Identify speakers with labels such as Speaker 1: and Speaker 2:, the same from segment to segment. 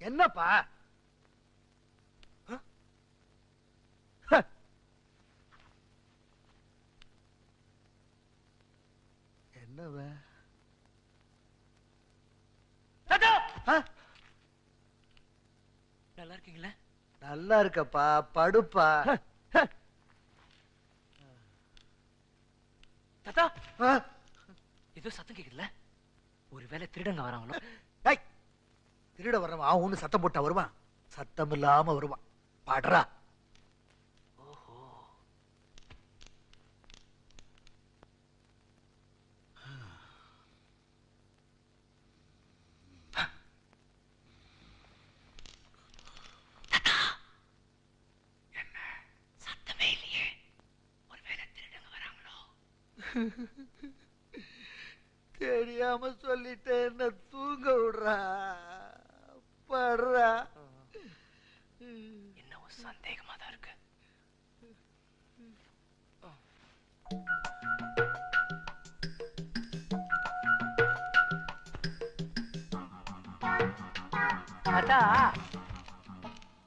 Speaker 1: என்னப்பா? என்னவ?
Speaker 2: நல்லா இருக்கீங்களா?
Speaker 1: நல்லா இருக்கப்பா, படுப்பா.
Speaker 2: தாத்தா, ஏதோ சத்தம் கேக்குதுல? ஒருவேளை திருடங்க வராங்களோ?
Speaker 1: திருட வரவன் ஒண்ணு சத்தம் போட்டா வருவான், சத்தம் இல்லாம வருவான். பாடுறா.
Speaker 2: ஓஹோ. தாத்தா, என்ன சத்தமே இல்லையே? ஒருவேளை திருடங்க வராங்களோ?
Speaker 1: தெரியாம சொல்லிட்டு என்ன தூங்க விடுறா. படுறா.
Speaker 2: என்னவோ சந்தேகமா தான் இருக்கு. தாத்தா,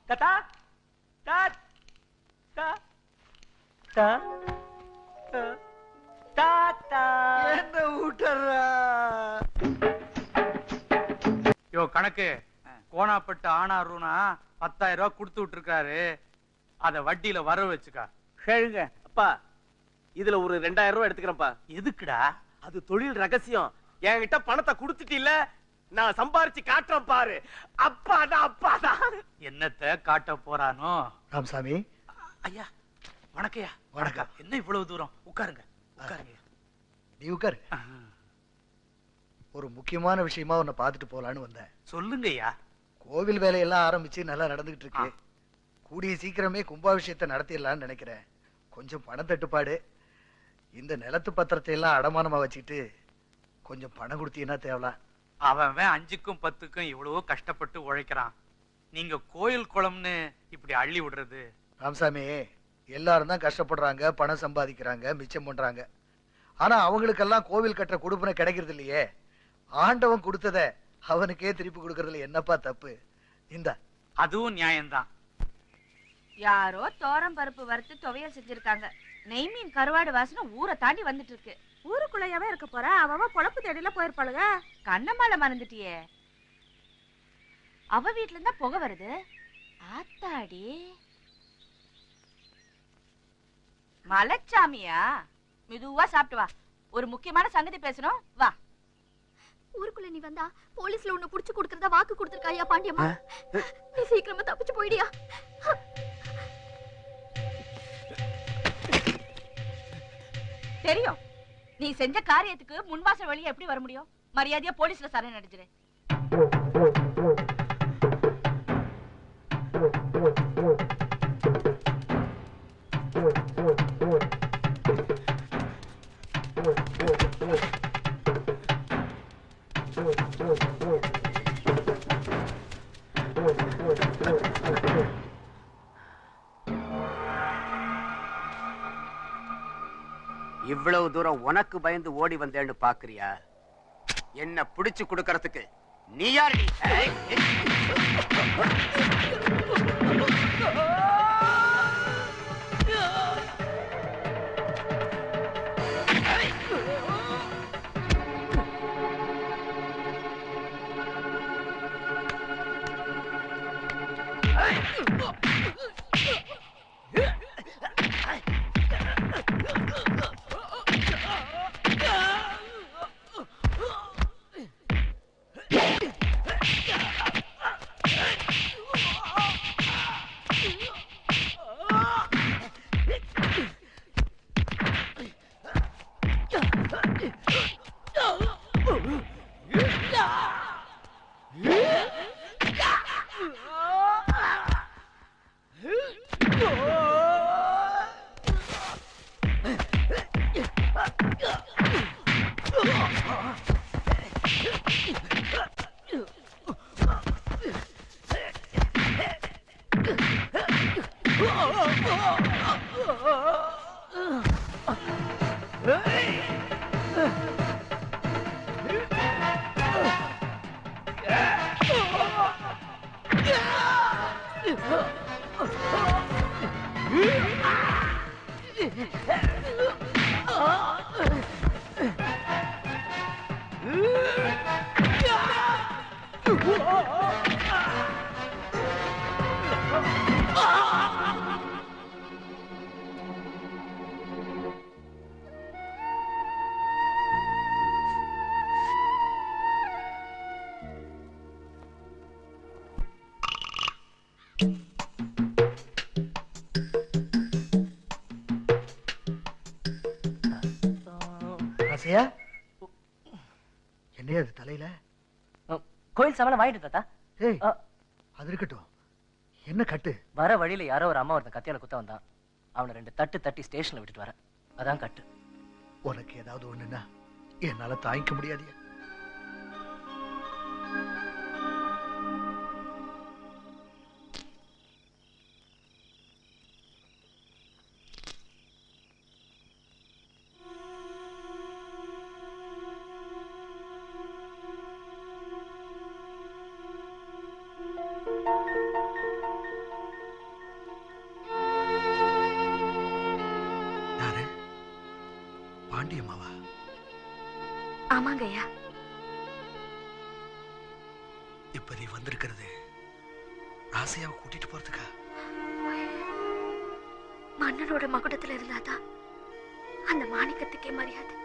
Speaker 2: தாத்தா, தாத்தா,
Speaker 1: என்ன விட்டுறா?
Speaker 3: யோ கணக்கு, கோணாப்பட்டு ஆனாருனா 10,000 ரூபாய் கொடுத்து விட்டுருக்காரு. அத வட்டியில வர வச்சுக்கா.
Speaker 4: கேளுங்க அப்பா, இதுல ஒரு 2000 ரூபாய் எடுத்துக்கிறேன்ப்பா.
Speaker 3: எதுக்குடா?
Speaker 4: அது தொழில் ரகசியம். என்கிட்ட பணத்தை கொடுத்துட்டீல்ல, நான் சம்பாரிச்சு காட்டுறேன் பாரு. அப்பாதான் அப்பாதான்.
Speaker 3: என்னத்த காட்ட போறானோ?
Speaker 1: ராமசாமி.
Speaker 3: ஐயா வணக்கம்யா.
Speaker 1: வணக்கம்.
Speaker 3: என்ன இவ்வளவு தூரம்? உட்காருங்க உட்காருங்க.
Speaker 1: நீ உட்காரு. ஒரு முக்கியமான விஷயமா உன்னை பார்த்துட்டு போலான்னு வந்தேன்.
Speaker 3: சொல்லுங்க ஐயா.
Speaker 1: கோவில் வேலையெல்லாம் ஆரம்பிச்சு நல்லா நடந்துகிட்டு இருக்கு. கூடிய சீக்கிரமே கும்பாபிஷேகத்தை நடத்திடலான்னு நினைக்கிறேன். கொஞ்சம் பணம் தட்டுப்பாடு. இந்த நிலத்து பத்திரத்தை எல்லாம் அடமானமா வச்சுட்டு கொஞ்சம் பணம் கொடுத்தீங்கன்னா தேவலாம்.
Speaker 3: அவன் 5க்கும் 10க்கும் இவ்வளவோ கஷ்டப்பட்டு உழைக்கிறான். நீங்க கோயில் குளம்னு இப்படி அள்ளி விடுறது.
Speaker 1: ராமசாமி, எல்லாரும் தான் கஷ்டப்படுறாங்க, பணம் சம்பாதிக்கிறாங்க, மிச்சம் பண்றாங்க. ஆனா அவங்களுக்கெல்லாம் கோவில் கட்டுற கொடுப்பனை கிடைக்கிறது இல்லையே. ஆண்டவன் கொடுத்தத அவனுக்கே திருப்பி கொடுக்கறதுல என்னப்பா தப்பு? இந்த
Speaker 3: அதுவும் நியாயம்தான்.
Speaker 5: யாரோ தோரம் பருப்பு வறுத்து துவையல் செஞ்சிருக்காங்க. நெய் மீன் கருவாடு வாசனை ஊரை தாண்டி வந்துட்டு இருக்கு. ஊருக்குள்ளையாவே இருக்க போற, அவ பொழப்பு தேடில போயிருப்பாளுங்க. கண்ணம்மால மறந்துட்டியே, அவ வீட்டுல இருந்தா புகை வருது. ஆத்தாடி மலைச்சாமியா? மெதுவா சாப்பிட்டு வா, ஒரு முக்கியமான சங்கதி பேசணும். வா.
Speaker 6: ஊருக்குள்ள நீ வந்தா போலீஸ்ல உன்னை புடிச்சு கொடுக்கறதா வாக்கு கொடுத்திருக்காயா பாண்டியம்மா. நீ சீக்கிரமா தப்பிச்சு போயிடியா.
Speaker 5: தெரியும், நீ செஞ்ச காரியத்துக்கு முன்வாசல் வழியா எப்படி வர முடியும்? மரியாதையா போலீஸ்ல சரண் அடைஞ்சிரு.
Speaker 7: இவ்வளவு தூரம் உனக்கு பயந்து ஓடி வந்தேன்னு பாக்குறியா? என்ன புடிச்சு கொடுக்கறதுக்கு நீ யார்?
Speaker 1: ராசையா, என்னையா அது தலையில?
Speaker 2: கோயில் சாமான வாங்கிட்டு தாத்தா.
Speaker 1: ஏய், அது இருக்கட்டும். என்ன கட்டு?
Speaker 2: வர வழியில யாரோ ஒரு அம்மா ஒருத்தன் கத்தியால குத்த வந்தான். அவனை 2 தட்டு தட்டி ஸ்டேஷன்ல விட்டுட்டு வரேன். அதான் கட்டு.
Speaker 1: உனக்கு ஏதாவது ஒண்ணுன்னா என்னால தாங்கிக்க முடியாதியா. யாரு? பாண்டியம்மாவா?
Speaker 6: ஆமாங்க ஐயா.
Speaker 1: இப்ப நீ வந்திருக்கிறது ராசையாவை கூட்டிட்டு போறதுக்கா?
Speaker 6: மன்னனோட மகுடத்துல இருந்தாதான் அந்த மாணிக்கத்துக்கே மரியாதை.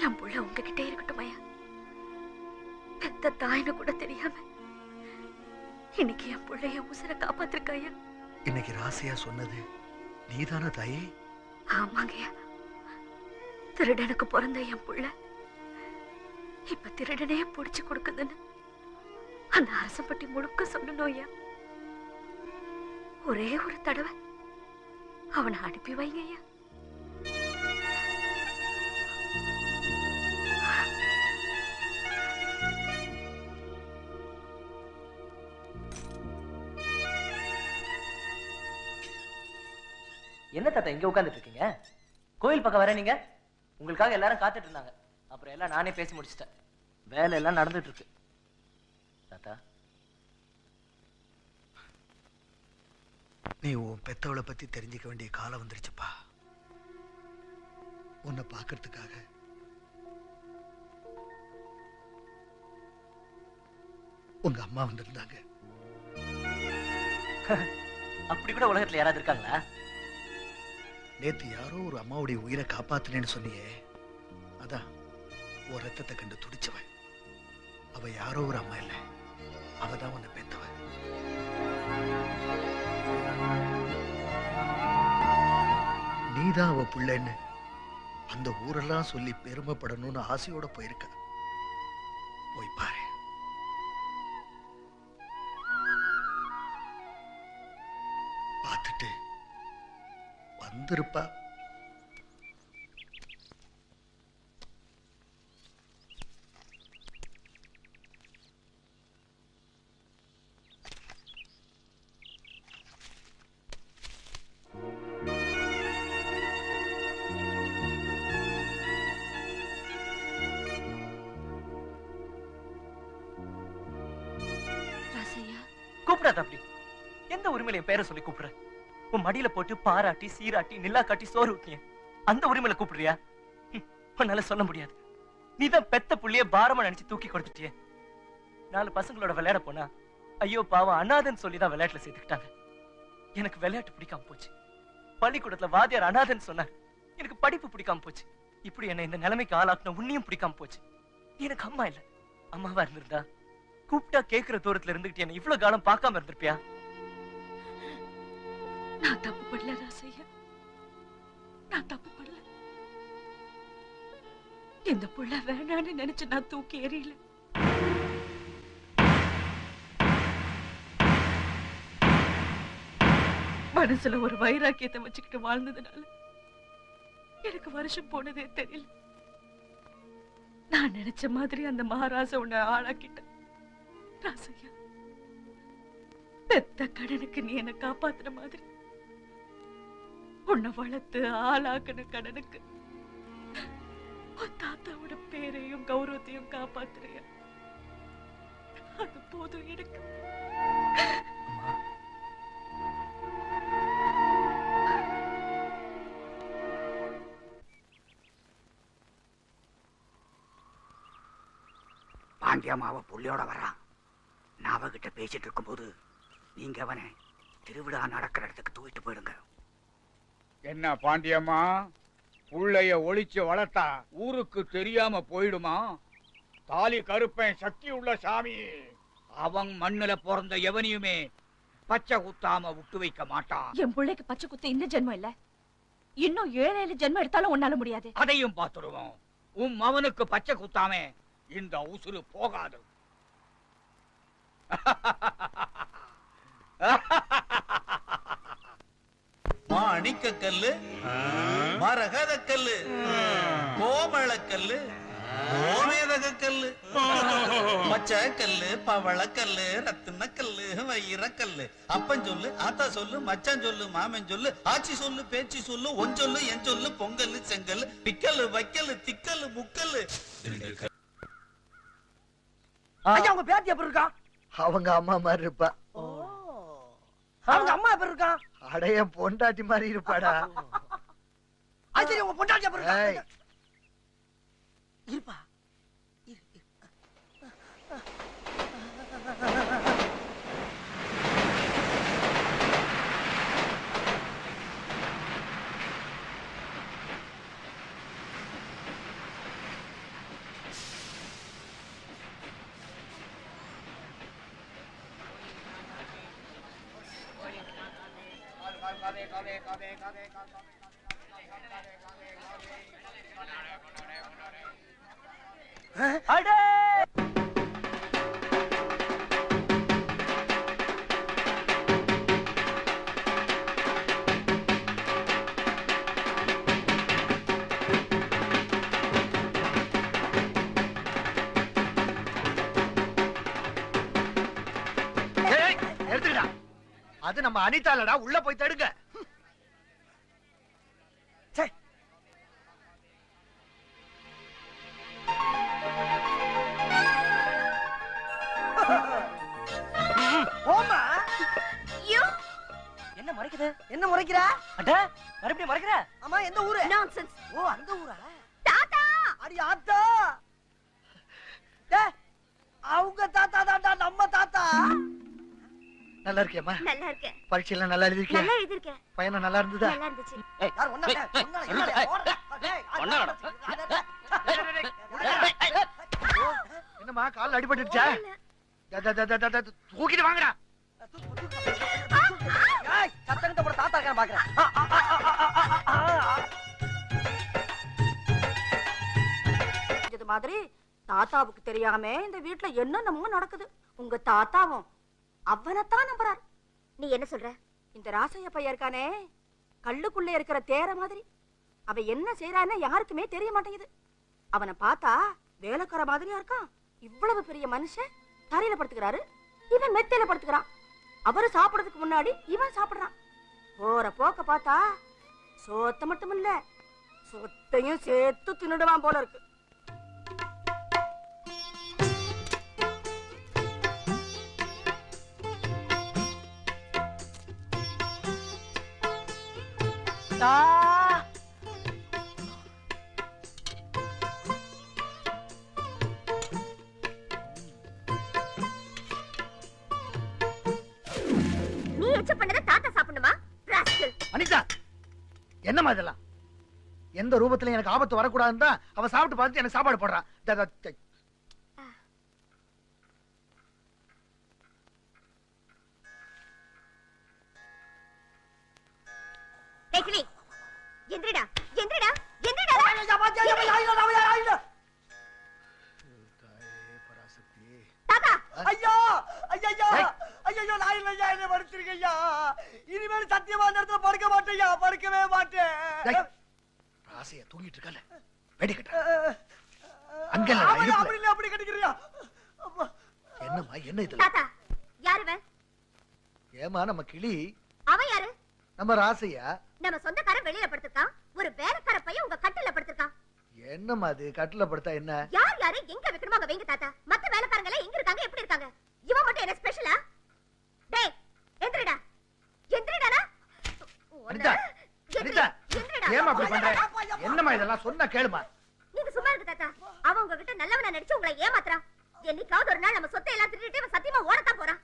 Speaker 6: என் புள்ள உங்ககிட்டே இருக்கட்டும் ஐயா. பெத்த தாயின்னு கூட தெரியாம இன்னைக்கு என் புள்ளைய உசுரை காப்பாத்திருக்க ஐயா.
Speaker 1: இன்னைக்கு ராசையா சொன்னது நீதான தாயே?
Speaker 6: ஆமாங்கய்யா. திருடனுக்கு பிறந்த என் புள்ள இப்ப திருடனையே புடிச்சு கொடுக்குதுன்னு அந்த அரசம்பட்டி முழுக்க சொல்லணும் ஐயா. ஒரே ஒரு தடவை அவனை அனுப்பி வைங்க ஐயா.
Speaker 2: என்ன தாத்தா இங்க உட்கார்ந்துட்டு இருக்கீங்க? கோயில் பக்கம் வர நீங்க? உங்களுக்காக எல்லாரும் காத்துட்டு இருந்தாங்க. அப்புறம் எல்லாம் நானே பேசி முடிச்சிட்டேன். வேலை எல்லாம் நடந்துட்டு இருக்கு. தாத்தா,
Speaker 1: நீ உன் பெத்தவளை பத்தி தெரிஞ்சுக்க வேண்டிய காலம் வந்துருச்சுப்பா. உன்னை பார்க்கறதுக்காக உங்க அம்மா வந்திருந்தாங்க.
Speaker 2: அப்படி கூட உலகத்துல யாராவது இருக்காங்களா?
Speaker 1: நேத்து யாரோ ஒரு அம்மாவுடைய உயிரை காப்பாத்தினேன்னு சொன்னியே, அதான் ஒரு ரத்தத்தை கண்டு துடிச்சவன். அவ யாரோ ஒரு அம்மா இல்ல, அவதான் உன்னை பெத்தவ. நீதான் அவ பிள்ளைன்னு அந்த ஊரெல்லாம் சொல்லி பெருமைப்படணும்னு ஆசையோட போயிருக்க. போய் பாரு. பார்த்துட்டு வந்திருப்பா.
Speaker 2: கூப்பிடாத. அப்படி எந்த உரிமையில என் பேரை சொல்லி கூப்பிடுற? உன் மடியில போட்டு பாராட்டி சீராட்டி நிலா காட்டி சோறு ஊட்டிய அந்த உரிமையில கூப்பிடுறியா? உன்னால சொல்ல முடியாது. நீதான் பெத்த புள்ளிய பாரமா நினைச்சு தூக்கி கொடுத்துட்டிய. 4 பசங்களோட விளையாட போனா ஐயோ பாவம் அநாதன் சொல்லிதான் விளையாட்டுல சேர்த்துக்கிட்டாங்க. எனக்கு விளையாட்டு பிடிக்காம போச்சு. பள்ளிக்கூடத்துல வாத்தியார் அநாதன் சொன்னார். எனக்கு படிப்பு பிடிக்காம போச்சு. இப்படி என்ன இந்த நிலைமைக்கு ஆளாக்குன உன்னையும் பிடிக்காம போச்சு. எனக்கு அம்மா இல்ல. அம்மாவா இருந்திருந்தா கூப்பிட்டா கேட்கிற தூரத்துல இருந்துகிட்டு என்ன இவ்வளவு காலம் பார்க்காம இருந்திருப்பியா?
Speaker 6: நான் தப்பு பண்ணல ராசையா. நான் தப்பு பண்ணல. இந்த புள்ள வேணான்னு நினைச்சு நான் தூக்கி எறியல. மனசுல ஒரு வைராக்கியத்தை வச்சுக்கிட்டு வாழ்ந்ததுனால எனக்கு வருஷம் போனதே தெரியல. நான் நினைச்ச மாதிரி அந்த மகாராஜா உன்னை ஆளாக்கிட்ட ராசையா. பெத்த கடனுக்கு நீ என்ன காப்பாத்துற மாதிரி உன்னை வளர்த்து ஆளாக்குன கடனுக்கு உன் தாத்தாவோட பேரையும் கௌரவத்தையும் காப்பாத்துறிய. அது போதும் எனக்கு.
Speaker 2: அம்மா,
Speaker 7: பாண்டியம்மாவை புள்ளியோட வரான். நான் அவகிட்ட பேசிட்டு இருக்கும்போது நீங்க அவனை திருவிழா நடக்கிற இடத்துக்கு தூக்கிட்டு போயிடுங்க.
Speaker 8: என்ன பாண்டியம்மா, புள்ளைய ஒளிச்சு வளர்த்தா ஊருக்கு தெரியாம போயிடுமா? தாலி கருப்பன் சக்தி உள்ள சாமி. அவன் மண்ணுல பிறந்த எவனையுமே பச்சை குத்தாம விட்டு வைக்க மாட்டான்.
Speaker 5: என் பிள்ளைக்கு பச்சை குத்த இந்த ஜென்மம் இல்ல, இன்னும் 7 ஜென்மம் எடுத்தாலும் உன்னால முடியாது.
Speaker 8: அதையும் பார்த்துடுவோம். உன் மவனுக்கு பச்சை குத்தாம இந்த உசுறு போகாது.
Speaker 9: மாணிக்க கல்லு, மரகத கல்லு, கோமள கல்லு, கோமேதக கல்லு, மச்ச கல்லு, பவள கல்லு, ரத்தின கல்லு, வைர கல்லு. அப்பன் சொல்லு, ஆத்தா சொல்லு, மச்சான் சொல்லு, மாமன் சொல்லு, ஆச்சி சொல்லு, பேச்சு சொல்லு, ஒன் சொல்லு, என் சொல்லு, பொங்கல், செங்கல், பிக்கல், வைக்கல், திக்கல், முக்கல்.
Speaker 4: ஐயா உங்க பேத்தி எப்படி இருக்கா?
Speaker 1: அவங்க அம்மா மாதிரி இருப்பா.
Speaker 4: அவங்க அம்மா எப்படி இருக்கா?
Speaker 1: அடைய பொண்டாட்டி மாதிரி இருப்பாடா.
Speaker 4: அது சரி, உங்க பொண்டாட்டி எப்படி இருக்கா?
Speaker 1: ஏய்,
Speaker 4: இருப்பா.
Speaker 2: அடே
Speaker 1: ஏய், எடுத்துக்கடா. அது நம்ம அனிதாலடா, உள்ள போய் தடுங்க.
Speaker 4: போமா.
Speaker 2: என்ன மறைக்குது?
Speaker 4: என்ன முறைக்கிறா?
Speaker 2: அட மறுபடியும் மறைக்கிற?
Speaker 4: அம்மா எந்த ஊரு?
Speaker 6: நான்சென்ஸ்.
Speaker 4: ஓ அந்த ஊரா?
Speaker 6: தாத்தா
Speaker 4: அடி ஆத்தா. டேய், அவங்க தாத்தா தாத்தா நம்ம தாத்தா.
Speaker 1: நல்லா இருக்கியம்மா?
Speaker 6: நல்லா இருக்கேன்.
Speaker 1: பரீட்சையெல்லாம் நல்லா எழுதிருக்கியா?
Speaker 6: நல்லா எழுதிருக்கேன்.
Speaker 1: பையனை நல்லா இருந்ததா?
Speaker 6: நல்லா இருந்துச்சு.
Speaker 4: யார் ஒண்ணா
Speaker 1: என்னம்மா கால் அடிபட்டுச்சா? தூக்கிட்டு வாங்கடா.
Speaker 4: சத்தனத்தை போட தாத்தா இருக்கான்னு பாக்குறேன்.
Speaker 6: இது மாதிரி தாத்தாவுக்கு தெரியாம இந்த வீட்டுல என்னென்னமோ நடக்குது. உங்க தாத்தாவும் அவனைத்தான் நம்புறாரு. நீ என்ன சொல்ற? இந்த ராசைய பையன் இருக்கானே, கல்லுக்குள்ள இருக்கிற தேர மாதிரி. அவன் என்ன செய்யறான்னு யாருக்குமே தெரிய மாட்டேங்குது. அவனை பார்த்தா வேலைக்கார மாதிரியா இருக்கான். இவ்வளவு பெரிய மனுஷன் தரையில படுத்துக்கிறாரு, இவன் மெத்தையில படுத்துக்கிறான். அவரு சாப்பிடறதுக்கு முன்னாடி இவன் சாப்பிடுறான். போற போக்க பார்த்தா சோத்த மட்டும் இல்ல, சொத்தையும் சேர்த்து தின்னுடுவான் போல இருக்கு. நீ எச்ச பண்ணத தாத்தா சாப்பிடணுமா?
Speaker 1: அனிதா, என்னம்மா இதெல்லாம்? எந்த ரூபத்துல எனக்கு ஆபத்து வரக்கூடாதுன்னு தான் அவன் சாப்பிட்டு பார்த்துட்டு எனக்கு சாப்பாடு போடுறான்.
Speaker 6: எந்திரடா எந்திரடா எந்திரடா. தாத்தா
Speaker 4: ஐயோ ஐயோ ஐயோ நான் இல்லையா, என்ன மன்னிச்சிருக்கையா. இனிமேல் சத்தியமா அந்த இடத்துல படுக்க மாட்டேயா, படுக்கவே மாட்டேன்.
Speaker 1: ராசைய தூங்கிட்டு இருக்கல, வெடிக்கட்ட
Speaker 4: அப்படி இல்ல, அப்படி கட்டிக்கிறியா?
Speaker 1: என்னம்மா என்ன இதுல?
Speaker 6: தாத்தா யாரு இவன்?
Speaker 1: ஏமா நம்ம கிளி?
Speaker 6: அவன் யாரு?
Speaker 1: நம்ம ராசையா.
Speaker 6: நம்ம சொந்தக்காரன் வெளியில படுத்திருக்கான், ஒரு வேலைக்கார பையன் உங்க கட்டில படுத்திருக்கான்.
Speaker 1: என்னம்மா அது? கட்டில படுத்தா என்ன?
Speaker 6: யார் யாரு எங்க வைக்கணுமோ அங்க வைங்க தாத்தா. மத்த வேலைக்காரங்க எல்லாம் எங்க இருக்காங்க, எப்படி இருக்காங்க? இவன் மட்டும் என்ன ஸ்பெஷலா? டேய் எந்திரடா எந்திரடா.
Speaker 1: அனிதா, அனிதா, ஏமா அப்படி பண்ற? என்னம்மா இதெல்லாம்? சொன்னா கேளுமா.
Speaker 6: நீங்க சும்மா இருங்க தாத்தா. அவன் உங்ககிட்ட நல்லவனா நடிச்சு உங்களை ஏமாத்துறான். என்னைக்காவது ஒரு நாள் நம்ம சொத்தை எல்லாம் திருடிட்டு இவன் சத்தியமா ஓடத்தான் போறான்.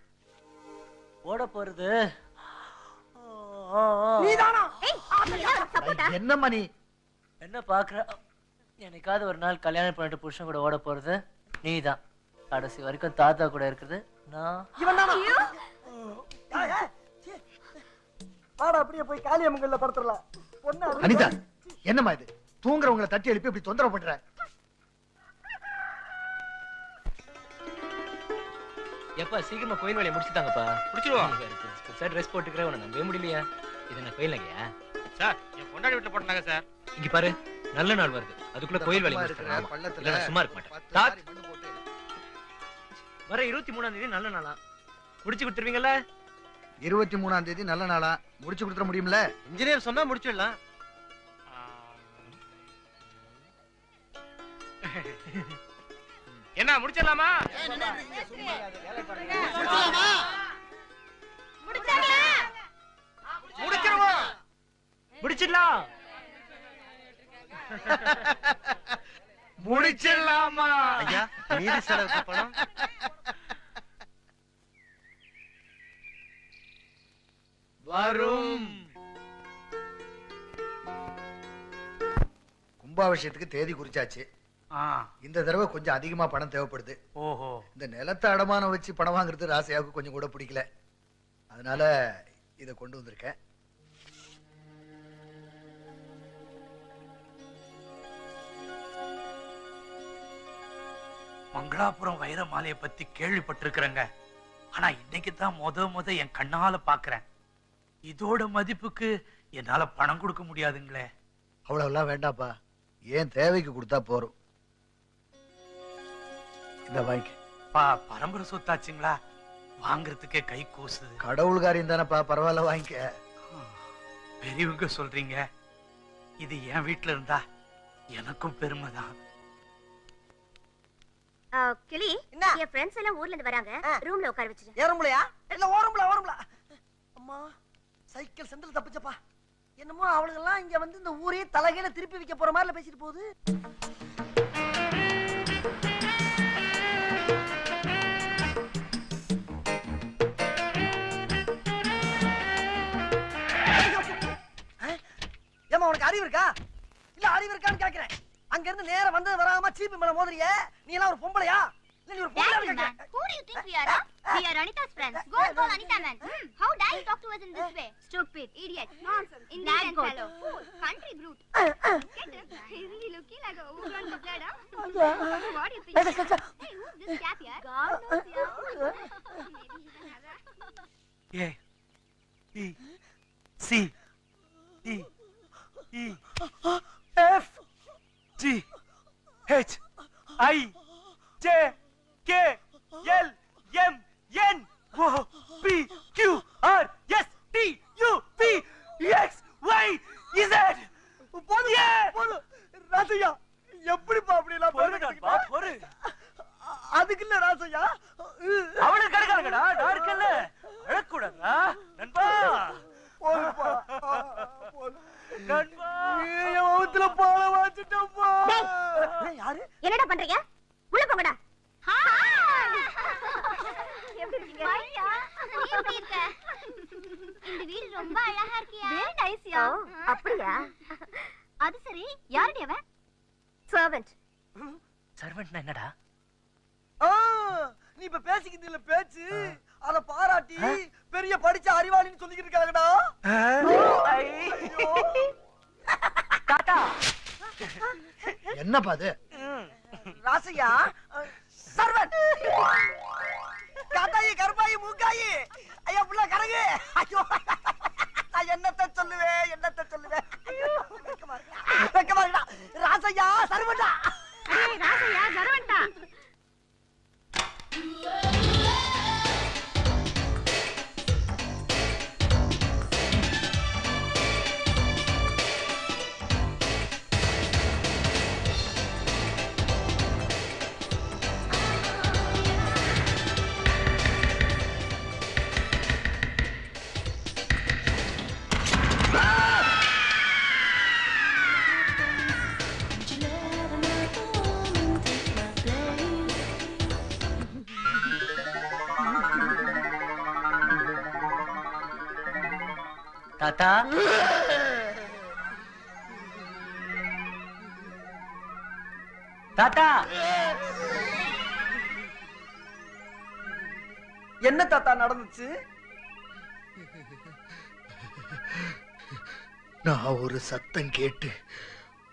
Speaker 2: ஓட போறது
Speaker 4: நீதானா?
Speaker 1: என்னம்மா நீ
Speaker 2: என்ன பாக்குற? என்னைக்காவது ஒரு நாள் கல்யாணம் பண்ணிட்டு புருஷன் கூட ஓட போறது நீதான். கடைசி வரைக்கும் தாத்தா கூட இருக்கிறது நான்.
Speaker 4: இவன் தானா? வாடா அப்படியே போய் காளியம்மங்கள்ல படுத்துறலாம்.
Speaker 1: அனிதா, என்னம்மா இது? தூங்குறவங்களை தட்டி எழுப்பி இப்படி தொந்தரவு பண்ற?
Speaker 2: எப்பா சீக்கிரமா கோயில் வேலையை முடிச்சுட்டாங்கப்பா.
Speaker 3: முடிச்சிருவோம்
Speaker 2: சார். ட்ரெஸ் போட்டுக்கிறேன், உன்னை நம்பவே முடியலையா? இது நான் கோயில் நகையா
Speaker 3: சார்? என் பொண்டாடி வீட்டுல போட்டாங்க சார்.
Speaker 2: இங்க பாரு, நல்ல நாள் வருது, அதுக்குள்ள கோயில் வேலையை முடிச்சிடலாம். இல்ல நான் சும்மா இருக்க மாட்டேன். வர 23ஆம் தேதி நல்ல நாளா, முடிச்சு கொடுத்துருவீங்கல்ல?
Speaker 1: 23ஆம் தேதி நல்ல நாளா, முடிச்சு கொடுத்துட முடியும்ல?
Speaker 2: இன்ஜினியர் சொன்னா முடிச்சிடலாம்.
Speaker 3: என்ன முடிச்சிடலாமா? முடிச்சிருவோம்.
Speaker 2: முடிச்சிடலாம்.
Speaker 1: முடிச்சிடலாமா?
Speaker 2: ஐயா, மீதி செலவுக்கு பணம்
Speaker 1: வரும். கும்பாபிஷேகத்துக்கு தேதி குறிச்சாச்சு. இந்த தடவை கொஞ்சம் அதிகமா பணம் தேவைப்படுது.
Speaker 3: ஓஹோ.
Speaker 1: இந்த நிலத்தை அடமானம் வச்சு பணம் வாங்குறது ராசையாவுக்கு கொஞ்சம் கூட பிடிக்கல. அதனால இதை கொண்டு வந்திருக்கேன்.
Speaker 3: மங்களாபுரம் வைர மாலையை பத்தி கேள்விப்பட்டிருக்கிறேங்க. ஆனா இன்னைக்கு தான் முத என் கண்ணால பாக்குறேன். இதோட மதிப்புக்கு என்னால பணம் கொடுக்க முடியாதுங்களே.
Speaker 1: அவ்வளவுலாம் வேண்டாப்பா, ஏன் தேவைக்கு கொடுத்தா போறோம். இந்த வாய்க்கு
Speaker 3: பரம்பரை சொத்தாச்சுங்களா? வாங்குறதுக்கே கை கூசுது.
Speaker 1: கடவுள்காரியம் தானப்பா, பரவாயில்ல வாங்கிக்க.
Speaker 3: பெரியவங்க சொல்றீங்க. இது என் வீட்டுல இருந்தா எனக்கும் பெருமைதான்.
Speaker 6: கிளி, என் ஃப்ரெண்ட்ஸ் எல்லாம் ஊர்ல இருந்து வராங்க. ரூம்ல உட்கார வச்சிரு.
Speaker 4: ஏறும்பளையா? இல்ல ஓரம்பல. அம்மா, சைக்கிள் செந்தில் தப்பிச்சப்பா. என்னமோ அவளுங்க எல்லாம் இங்க வந்து இந்த ஊரே தலைகையில திருப்பி வைக்க போற மாதிரி பேசிட்டு போகுது. ஏமா உனக்கு அறிவு இருக்கா? இல்ல அறிவு இருக்கான்னு கேக்குறேன். அங்க இருந்து நேரா வந்தது வராம சீப்பு மேல மோதுறியே, நீ எல்லாம் ஒரு பொம்பளையா? இல்ல நீ ஒரு பொம்பளையா?
Speaker 6: Who do you think we are? We are Anita's friends. Go and call Anita, man. How dare you talk to us in this way? Stupid, idiot, nonsense, Indian fellow, fool, country brute. Get it? He's really looking like a overgrown lizard, huh? What do you think? Hey, who's this chap here? God knows, yeah. Maybe he's another.
Speaker 3: A B C D E F G H I J K L M N O P Q R S T U V X Y Z.
Speaker 4: போதும் ராசையா, எப்படிப்பா அப்படி எல்லாம்
Speaker 2: பொறு.
Speaker 4: அதுக்கு இல்ல ராசையா,
Speaker 2: அவனுக்கு கிடைக்காதுடா, நான் இருக்கல. அழக்கூடாதா நண்பா?
Speaker 4: போதுப்பா.
Speaker 2: நண்பா,
Speaker 4: என் முகத்துல பால வாச்சிட்டப்பா. யாரு?
Speaker 6: என்னடா பண்றீங்க? உள்ள போங்கடா. எப்படி இருக்கீங்க? ஐயா, நீ எப்படி இருக்க? இந்த வீடு ரொம்ப அழகா இருக்கியா? Very nice yeah. அப்படியா? அது சரி, யாருடைய அவன்? சர்வன்ட்.
Speaker 2: சர்வன்ட்னா என்னடா?
Speaker 4: நீ இப்ப பேசிக்கிட்டு இல்ல பேச்சு, அத பாராட்டி பெரிய படிச்ச அறிவாளின்னு சொல்லிக்கிட்டு இருக்காங்கடா.
Speaker 2: டாடா.
Speaker 1: என்னப்பா அது?
Speaker 4: ராசையா, சர்வன்ட். காத்தாயி, கருப்பாயி, மூக்காயி, ஐயா புள்ள கரகு. ஐயோ, நான் என்னத்த சொல்லுவேன்? வெக்கமா இருக்கா? ராசையா, சர்வன்டா.
Speaker 6: ராசையா, சர்வன்டா.
Speaker 2: தாத்தா தாத்தா
Speaker 4: என்ன தாத்தா நடந்துச்சு?
Speaker 1: நான் ஒரு சத்தம் கேட்டு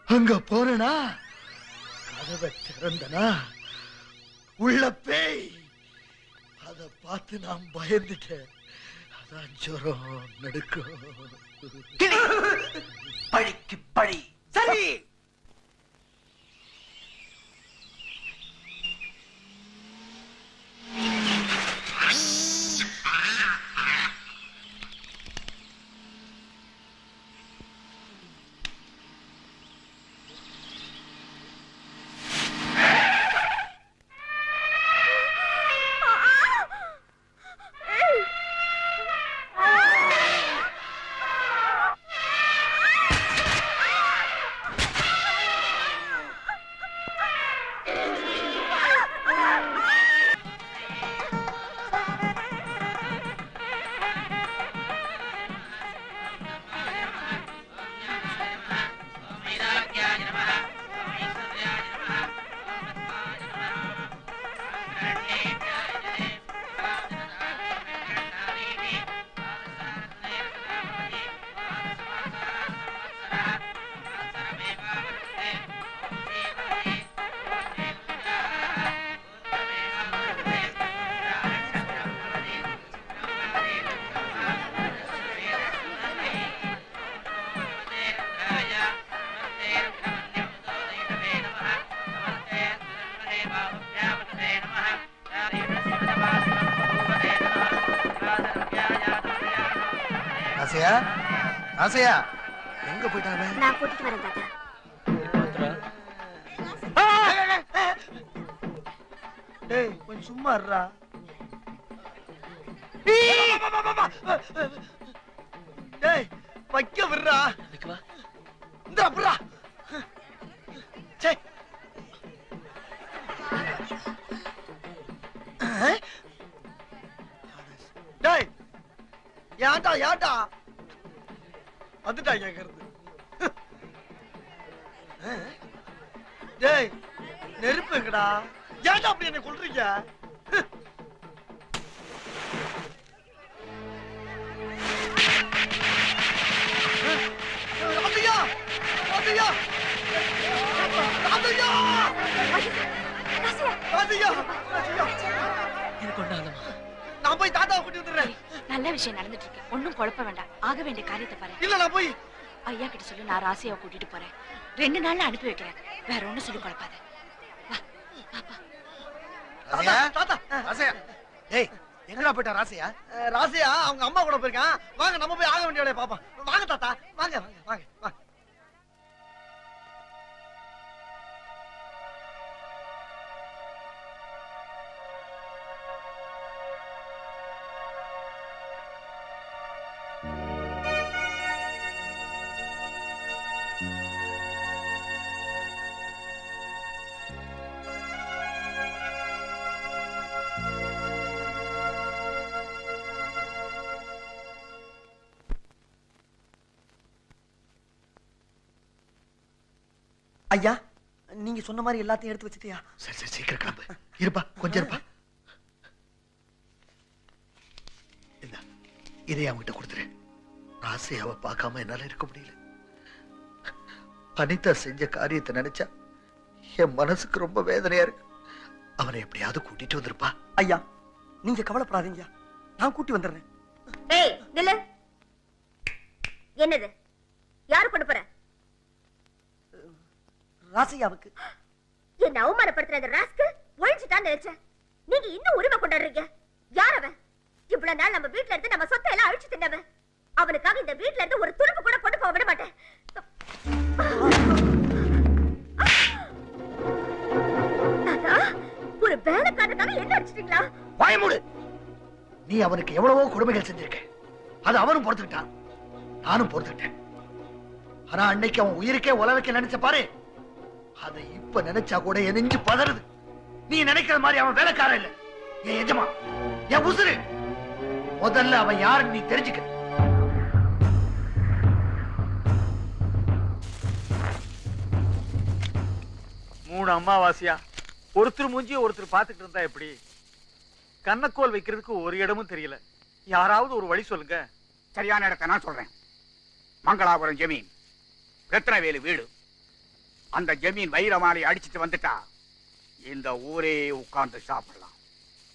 Speaker 1: அங்க போனா கதவை திறந்தனா உள்ள பேய். அத பார்த்து நான் பயந்துட்டேன். அதான் ஜுரம் நடுக்கும்.
Speaker 2: பழிக்கு பழி.
Speaker 4: சரி,
Speaker 1: ஆசையா ஆசையா எங்க போயிட்டாங்க?
Speaker 6: நான் கூட்டிட்டு வரேன் தாத்தா.
Speaker 4: டேய் கொஞ்சம் சும்மா இருடா. டேய் வைக்க விடுறா. இந்த அப்புறா டேய் ஏன்டா ஏன்டா வந்துட்டா கேக்குறது. டேய் நெருப்பு எங்கடா? ஏன்டா அப்படி என்ன கொல்றீங்க? ராதையா ராதையா ராதையா ராதையா
Speaker 2: எனக்கு ஒண்ணாதமா.
Speaker 4: நான் போய் தாத்தாவை கூட்டி வந்துடுறேன்.
Speaker 5: நல்ல விஷயம் நடந்துட்டு இருக்கு. ஒண்ணும் குழப்ப வேண்டாம். ஆக வேண்டிய காரியத்தை பாரு.
Speaker 4: இல்ல நான் போய்
Speaker 5: ஐயா கிட்ட சொல்லி நான் ராசியாவை கூட்டிட்டு போறேன். 2 நாள்ல அனுப்பி வைக்கிறேன். வேற ஒண்ணும் சொல்லி குழப்பாத.
Speaker 4: தாத்தா
Speaker 1: ராசையா டேய் எங்கடா போயிட்டா ராசையா?
Speaker 4: ராசியா அவங்க அம்மா கூட போயிருக்கான். வாங்க நம்ம போய் ஆக வேண்டிய வேலையை பாப்போம். வாங்க தாத்தா வாங்க வாங்க வாங்க வாங்க. ஐயா நீங்க சொன்ன மாதிரி எல்லாத்தையும் எடுத்து வச்சிட்டியா?
Speaker 1: சரி சரி சீக்கிரம் கிளம்பு. இருப்பா கொஞ்சம் இருப்பா. இந்த இதை அவங்கிட்ட கொடுத்துரு. ராசையாவை பார்க்காம என்னால இருக்க முடியல. அனிதா செஞ்ச காரியத்தை நினைச்சா என் மனசுக்கு ரொம்ப வேதனையா இருக்கு. அவனை எப்படியாவது கூட்டிட்டு வந்திருப்பா.
Speaker 4: ஐயா நீங்க கவலைப்படாதீங்க, நான் கூட்டி வந்துடுறேன்.
Speaker 6: ஏய் நில்லு. என்னது? யாரு கொண்டு போற?
Speaker 4: ராசையாவுக்கு.
Speaker 6: என்ன அவமானப்படுத்துற அந்த ராஸ்க்கு ஒழிஞ்சுட்டான்னு நினைச்சேன். நீங்க இன்னும் உரிமை கொண்டாடுறீங்க. யார் அவன்? இவ்வளவு நாள் நம்ம வீட்டுல இருந்து நம்ம சொத்தை எல்லாம் அழிச்சு தின்னவன். அவனுக்காக இந்த வீட்டுல இருந்து ஒரு துருப்பு கூட கொண்டு போக விட மாட்டேன். தாத்தா, ஒரு வேலைக்காரனுக்காக என்ன அடிச்சிட்டீங்களா?
Speaker 1: வாயமூடு. நீ அவனுக்கு எவ்வளவோ கொடுமைகள் செஞ்சிருக்க. அது அவனும் பொறுத்துக்கிட்டான், நானும் பொறுத்துக்கிட்டேன். ஆனா அன்னைக்கு அவன் உயிருக்கே உலகಕ್ಕೆ நினைச்ச பாரு, அதை இப்ப நினைச்சா கூட என் நெஞ்சு பதறுது. நீ நினைக்கிற மாதிரி அவன் வேலைக்காரன் இல்ல, என் எஜமா, என் உசுரு. முதல்ல அவன் யாருன்னு நீ தெரிஞ்சுக்க.
Speaker 10: 3 அமாவாசையா ஒருத்தர் மூஞ்சிய ஒருத்தர் பாத்துக்கிட்டு இருந்தா எப்படி? கண்ணக்கோல் வைக்கிறதுக்கு ஒரு இடமும் தெரியல. யாராவது ஒரு வழி சொல்லுங்க.
Speaker 8: சரியான இடத்தை நான் சொல்றேன். மங்களாபுரம் ஜமீன், ரத்னவேலு வீடு. அந்த ஜமீன் வைரமாலை அடிச்சுட்டு வந்துட்டா இந்த ஊரே உட்கார்ந்து சாப்பிடலாம்.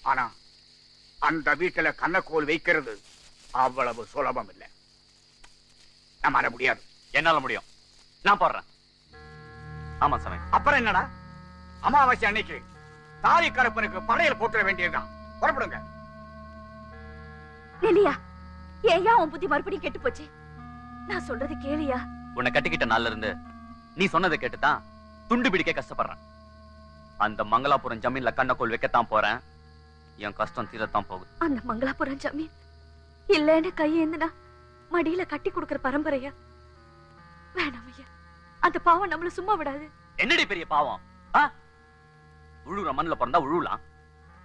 Speaker 8: ஆனா அந்த வீட்டுல கண்ணக்கோல் வைக்கிறது அவ்வளவு சுலபம் இல்லை. நம்மால முடியாது.
Speaker 11: என்னால முடியும், நான் போடுறேன். ஆமா சாமி.
Speaker 8: அப்புறம் என்னடா, அமாவாசை அன்னைக்கு தாலி கருப்பனுக்கு படையல் போட்டுற வேண்டியதுதான். புறப்படுங்க.
Speaker 6: இல்லையா, ஏயா உன் புத்தி மறுபடியும் கெட்டு போச்சு? நான் சொல்றது கேளியா.
Speaker 11: உன்னை கட்டிக்கிட்ட நாள்ல இருந்து நீ சொன்னதை கேட்டுதான் துண்டு பிடிக்க கஷ்டப்படுறேன். அந்த மங்களாபுரம் ஜமீன்ல கண்ணக்கோல் வைக்கத்தான் போறேன். என் கஷ்டம் தீரத்தான் போகுது.
Speaker 6: அந்த மங்களாபுரம் ஜமீன் இல்லன்னு கையேந்துனா மடியில கட்டி கொடுக்கிற பரம்பரையா? வேணாம் ஐயா, அந்த பாவம் நம்மள சும்மா விடாது.
Speaker 11: என்னடி பெரிய பாவம்? உழுற மண்ணுல பிறந்தா உழுலாம்,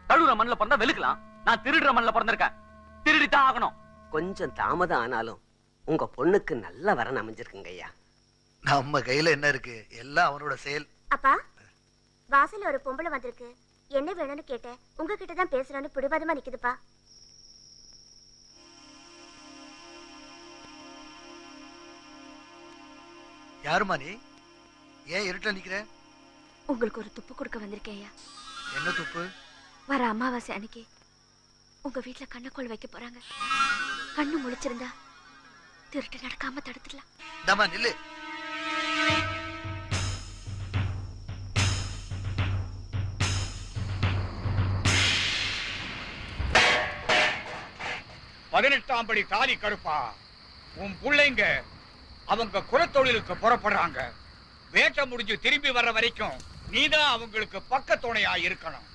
Speaker 11: தழுவுற மண்ணுல பிறந்தா வெளுக்கலாம். நான் திருடுற மண்ணுல பிறந்திருக்கேன், திருடித்தான் ஆகணும்.
Speaker 12: கொஞ்சம் தாமதம் ஆனாலும் உங்க பொண்ணுக்கு நல்ல வரன் அமைஞ்சிருக்குங்க ஐயா.
Speaker 1: நம்ம கையில என்ன இருக்கு? எல்லாம் அவனோட செயல்.
Speaker 13: அப்பா, வாசல்ல ஒரு பொம்பளை வந்திருக்கு. என்ன வேணும்னு கேட்டேன். உங்ககிட்ட தான் பேசுறேன்னு பிடிவாதமா நிக்குதுப்பா.
Speaker 1: யாருமா நீ? ஏன் இருட்ட நிக்கிற?
Speaker 6: உங்களுக்கு ஒரு துப்பு கொடுக்க வந்திருக்கேன் ஐயா.
Speaker 1: என்ன துப்பு?
Speaker 6: வர அமாவாசை அன்னைக்கு உங்க வீட்டுல கண்ணக்கோல் வைக்க போறாங்க. கண்ணு முழிச்சிருந்தா திருட்டு நடக்காம தடுத்துடலாம்.
Speaker 1: தமா நில்லு.
Speaker 8: பதினெட்டாம் படி தாலி கருப்பா, உன் பிள்ளைங்க அவங்க குலத்தொழிலுக்கு புறப்படுறாங்க. வேட்டை முடிஞ்சு திரும்பி வர்ற வரைக்கும் நீதான் அவங்களுக்கு பக்க துணையா இருக்கணும்.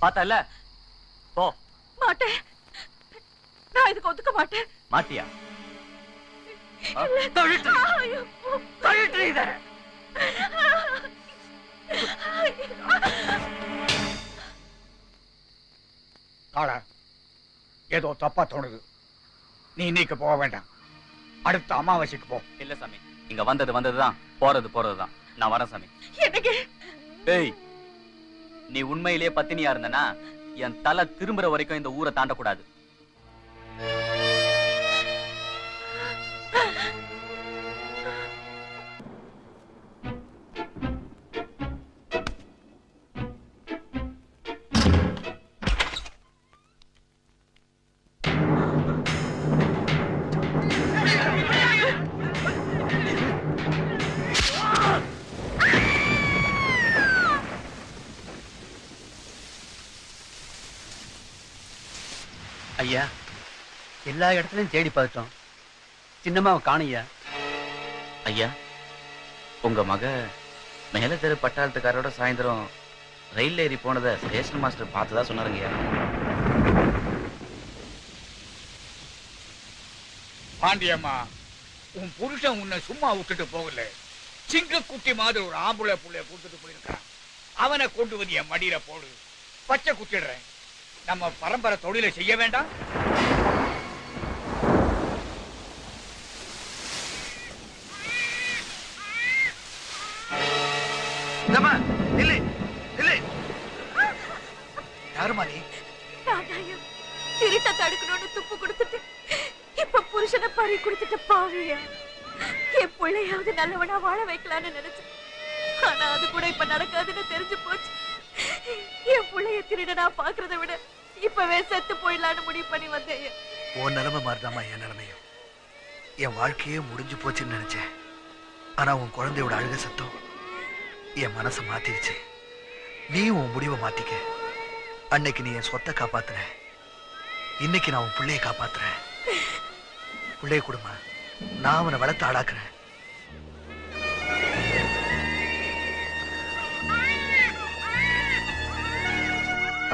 Speaker 11: பார்த்தல போ.
Speaker 6: மாட்டேன், நான் இதுக்கு ஒத்துக்க மாட்டேன்.
Speaker 11: மாட்டியா?
Speaker 8: ஏதோ தப்பா தோணுது. நீ இன்னைக்கு போக வேண்டாம், அடுத்த அமாவாசைக்கு போ.
Speaker 11: இல்ல சாமி, இங்க வந்ததுதான், போறதுதான். நான் வரேன் சாமி. ஏய், நீ உண்மையிலேயே பத்தினியா இருந்தனா என் தலை திரும்புற வரைக்கும் இந்த ஊரை தாண்டக்கூடாது.
Speaker 14: ஐயா, எல்லா இடத்துலயும் தேடி பார்த்துட்டோம், சின்னம்மாவை காணையா.
Speaker 11: ஐயா, உங்க மக மேல தெரு பட்டாளத்துக்காரோட சாயந்தரம் ரயில் ஏறி போனதை ஸ்டேஷன் மாஸ்டர் பார்த்ததா சொன்னாருங்கய்யா.
Speaker 8: பாண்டியம்மா, உன் புருஷன் உன்னை சும்மா விட்டுட்டு போகல. சிங்கக்குட்டி மாதிரி ஒரு ஆம்பளை புள்ளைய கொடுத்துட்டு போயிருக்கான். அவனை கொண்டு வந்து என் மடியில போடு, பச்சை குத்திடுறேன். நம்ம பரம்பரை தொழிலை செய்ய வேண்டாம்.
Speaker 1: யாருமா நீ?
Speaker 6: திருட்ட தடுக்கணும்னு துப்பு கொடுத்துட்டு இப்ப புருஷனை பறி கொடுத்துட்டு பாவியா. என் பிள்ளையாவது நல்லவனா வாழ வைக்கலான்னு நினைச்சேன். ஆனா அது கூட இப்ப நடக்காதுன்னு தெரிஞ்சு போச்சு. என் பிள்ளைய திருடனா பாக்குறத விட இப்பவே செத்து போயிடலான்னு முடிவு பண்ணி வந்தேன்.
Speaker 1: உன் நிலைமை மாதிரிதாம்மா என் நிலைமையும். என் வாழ்க்கையே முடிஞ்சு போச்சுன்னு நினைச்சேன். ஆனா உன் குழந்தையோட அழுக சத்தம் என் மனசை மாத்திருச்சு. நீ உன் முடிவை மாத்திக்க. அன்னைக்கு நீ என் சொத்தை காப்பாத்துற, இன்னைக்கு நான் உன் பிள்ளைய காப்பாத்துறேன். பிள்ளைய கொடுமா, நான் அவனை வளர்த்து ஆளாக்குறேன்.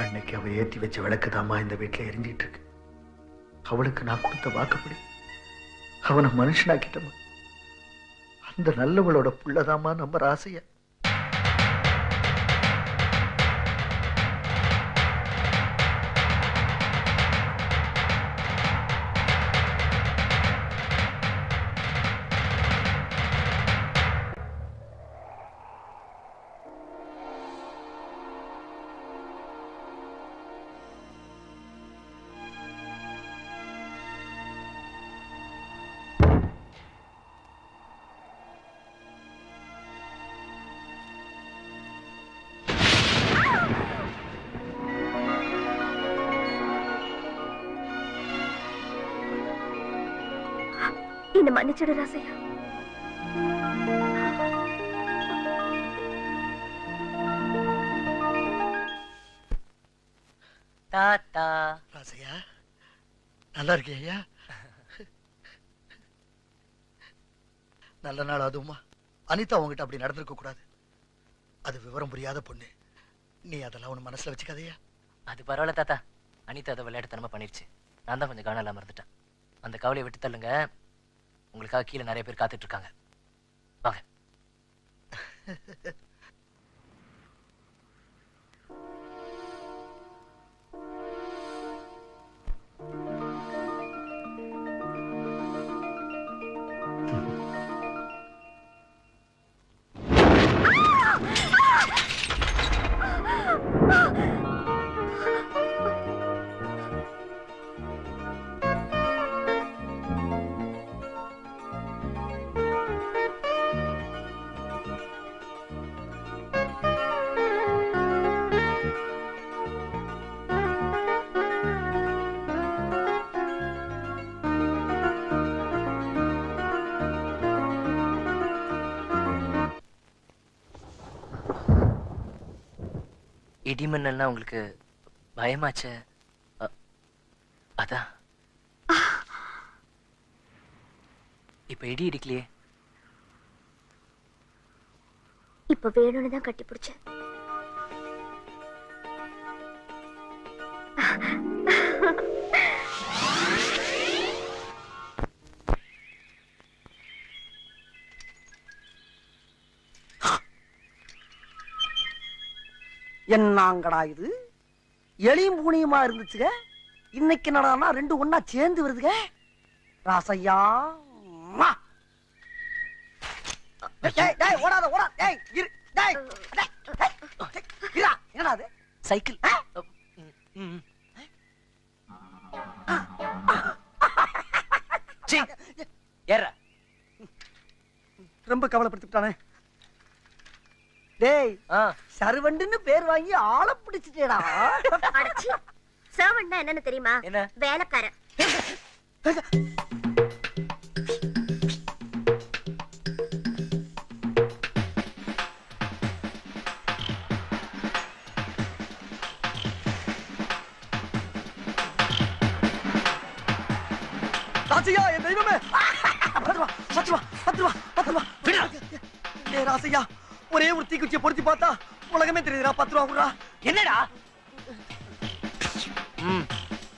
Speaker 1: அன்னைக்கு அவ ஏத்தி வச்ச விளக்குதாம்மா இந்த வீட்டுல எரிஞ்சிட்டு இருக்கு. அவளுக்கு நான் கொடுத்த வாக்குப்படி அவனை மனுஷனாக்கிட்டமா. அந்த நல்லவளோட புள்ளதாம்மா நம்ம ராசையா.
Speaker 6: என்ன மன்னிச்சிடு ராசையா.
Speaker 2: தாத்தா
Speaker 1: ராசையா நல்லா இருக்கியா? நல்ல நாள் அதுவுமா. அனிதா உங்ககிட்ட அப்படி நடந்திருக்க கூடாது. அது விவரம் புரியாத பொண்ணு. நீ அதெல்லாம் உன் மனசுல வச்சுக்காதையா.
Speaker 2: அது பரவாயில்ல தாத்தா. அனிதா அதை விளையாட்டுத்தனமா பண்ணிருச்சு. நான் தான் கொஞ்சம் கவனம் இல்லாம இருந்துட்டேன். அந்த கவலையை விட்டு தள்ளுங்க. உங்களுக்காக கீழே நிறைய பேர் காத்துட்டு இருக்காங்க. வாங்க. இடிமண்ணல்னா உங்களுக்கு பயமாச்சே? அதான். இப்ப இடி இடிக்கலையே.
Speaker 6: இப்ப வேணும்னு தான் கட்டி பிடிச்ச.
Speaker 4: என்னங்கடா இது? எளியும் பூனியுமா இருந்துச்சுங்க. இன்னைக்கு என்னடான்னா ரெண்டு ஒண்ணா சேர்ந்து வருதுங்க. ராசையா ஓடாத ஓடா. என்னடா அது?
Speaker 2: சைக்கிள்.
Speaker 4: ரொம்ப கவலைப்படுத்திட்டானே. டேய் சர்வண்டுன்னு பேர் வாங்கி ஆளை பிடிச்சிட்டேடா.
Speaker 13: சர்வண்ட்னா என்னன்னு தெரியுமா?
Speaker 2: என்ன?
Speaker 13: வேலைக்காரன்.
Speaker 4: ராசையா என் தெய்வமே. 10 ரூபா 10 ரூபா 10 ரூபா 10 ரூபா. டேய் ராசையா ஒரே ஒரு தீக்குச்சியை பொருத்தி பார்த்தா உலகமே தெரியுதுடா. 10 ரூபா குடுறா.
Speaker 2: என்னடா?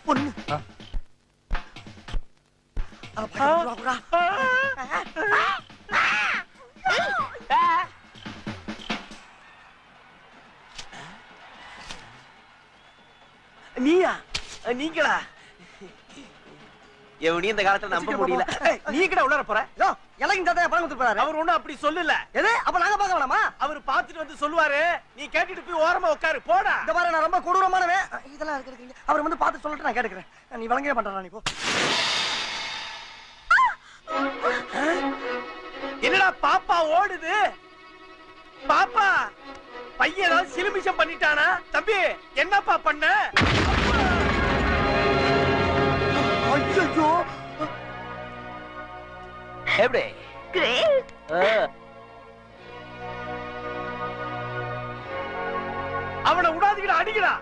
Speaker 4: பொண்ணு 10 ரூபா குடுறா. நீயா? நீங்களா?
Speaker 12: எவனையும் இந்த காலத்துல நம்ப முடியல.
Speaker 4: நீ கிட்ட உள்ளர போற? யோ எலகின் தாத்தா பணம் கொடுத்து போறாரு.
Speaker 3: அவர் ஒண்ணும் அப்படி சொல்லல.
Speaker 4: எது? அப்ப நாங்க பார்க்க வேணாமா?
Speaker 3: அவர் பார்த்துட்டு வந்து சொல்லுவாரு. நீ கேட்டுட்டு போய் ஓரமா உட்காரு. போடா.
Speaker 4: இந்த பாரு நான் ரொம்ப கொடூரமானவன். இதெல்லாம் இருக்குங்க. அவர் வந்து பார்த்து சொல்லிட்டு நான் கேட்கிறேன். நீ வழங்கவே பண்றா. நீ போ.
Speaker 3: என்னடா பாப்பா ஓடுது? பாப்பா பையன் ஏதாவது சிலுமிஷம் பண்ணிட்டானா? தம்பி என்னப்பா பண்ண?
Speaker 4: ஐயோ
Speaker 2: எப்படி?
Speaker 6: கிரேட்.
Speaker 3: அவனை விடாதீங்கடா, அடிக்கடா.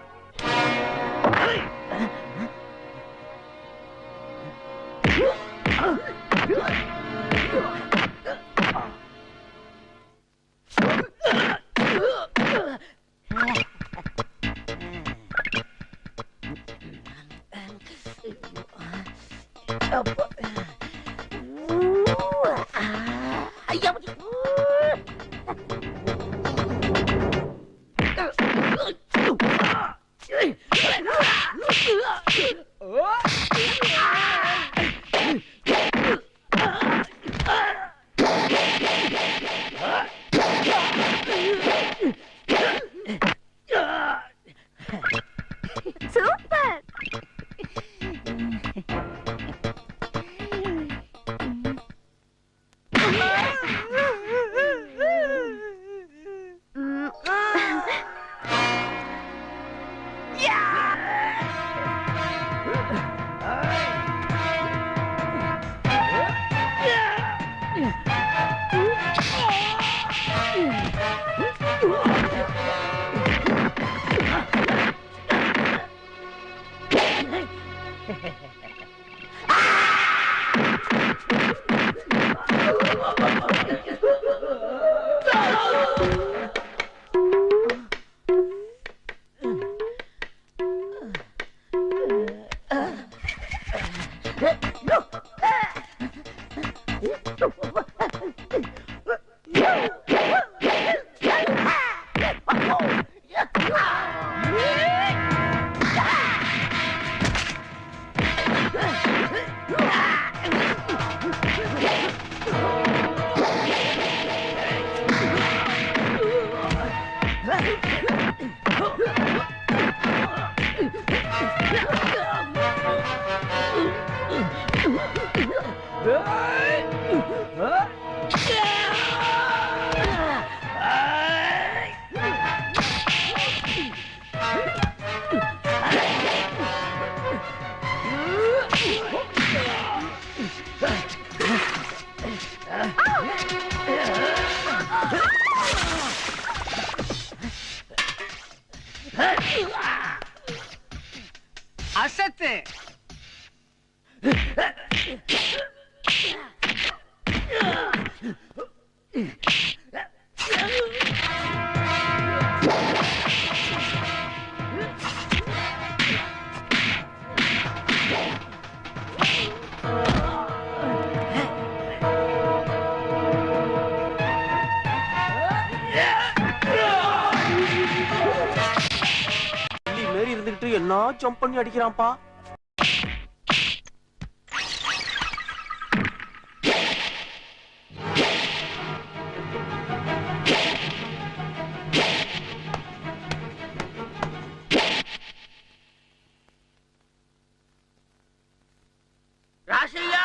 Speaker 13: சூப்பர்.
Speaker 7: அசத்து.
Speaker 15: மாரி இருந்துகிட்டு என்ன ஜம்ப் பண்ணி அடிக்கிறான்ப்பா.
Speaker 7: ராசையா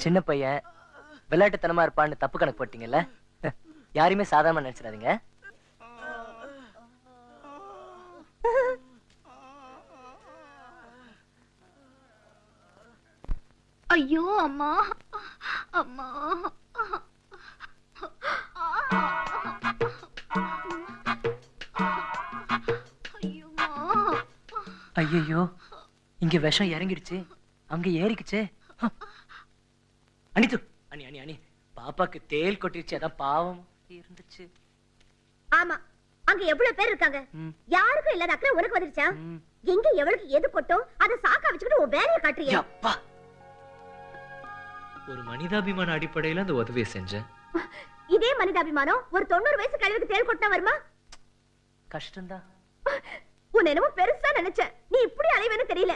Speaker 2: சின்ன பையன் விளையாட்டுத்தனமா இருப்பான்னு தப்பு கணக்கு போட்டீங்கல்ல. யாரையுமே சாதாரணமா நினைச்சிடாதீங்க.
Speaker 6: ஐயோ அம்மா அம்மா.
Speaker 2: ஐயோ இங்க விஷம் இறங்கிடுச்சு, அங்க ஏறிக்குச்சே. அனிது அனி அனி அனி பாப்பாக்கு தேல் கொட்டிருச்சு, அதான் பாவம் இருந்துச்சு.
Speaker 13: ஆமா, அங்க எவ்வளவு பேர் இருக்காங்க, யாருக்கும் இல்லாத அக்கறை உனக்கு வந்துருச்சா? எங்க எவளுக்கு எது கொட்டும் அதை சாக்கா வச்சுக்கிட்டு உன் வேலையை காட்டுறியா?
Speaker 2: ஒரு மனிதாபிமான அடிப்படையில அந்த உதவியை செஞ்சேன்.
Speaker 13: இதே மனிதாபிமானம் ஒரு 90 வயசு கழுவுக்கு தேள் கொட்டினா வருமா?
Speaker 2: கஷ்டம்தான்.
Speaker 13: உன்னை என்னமோ பெருசா நினைச்ச, நீ இப்படி அலைவேன்னு தெரியல.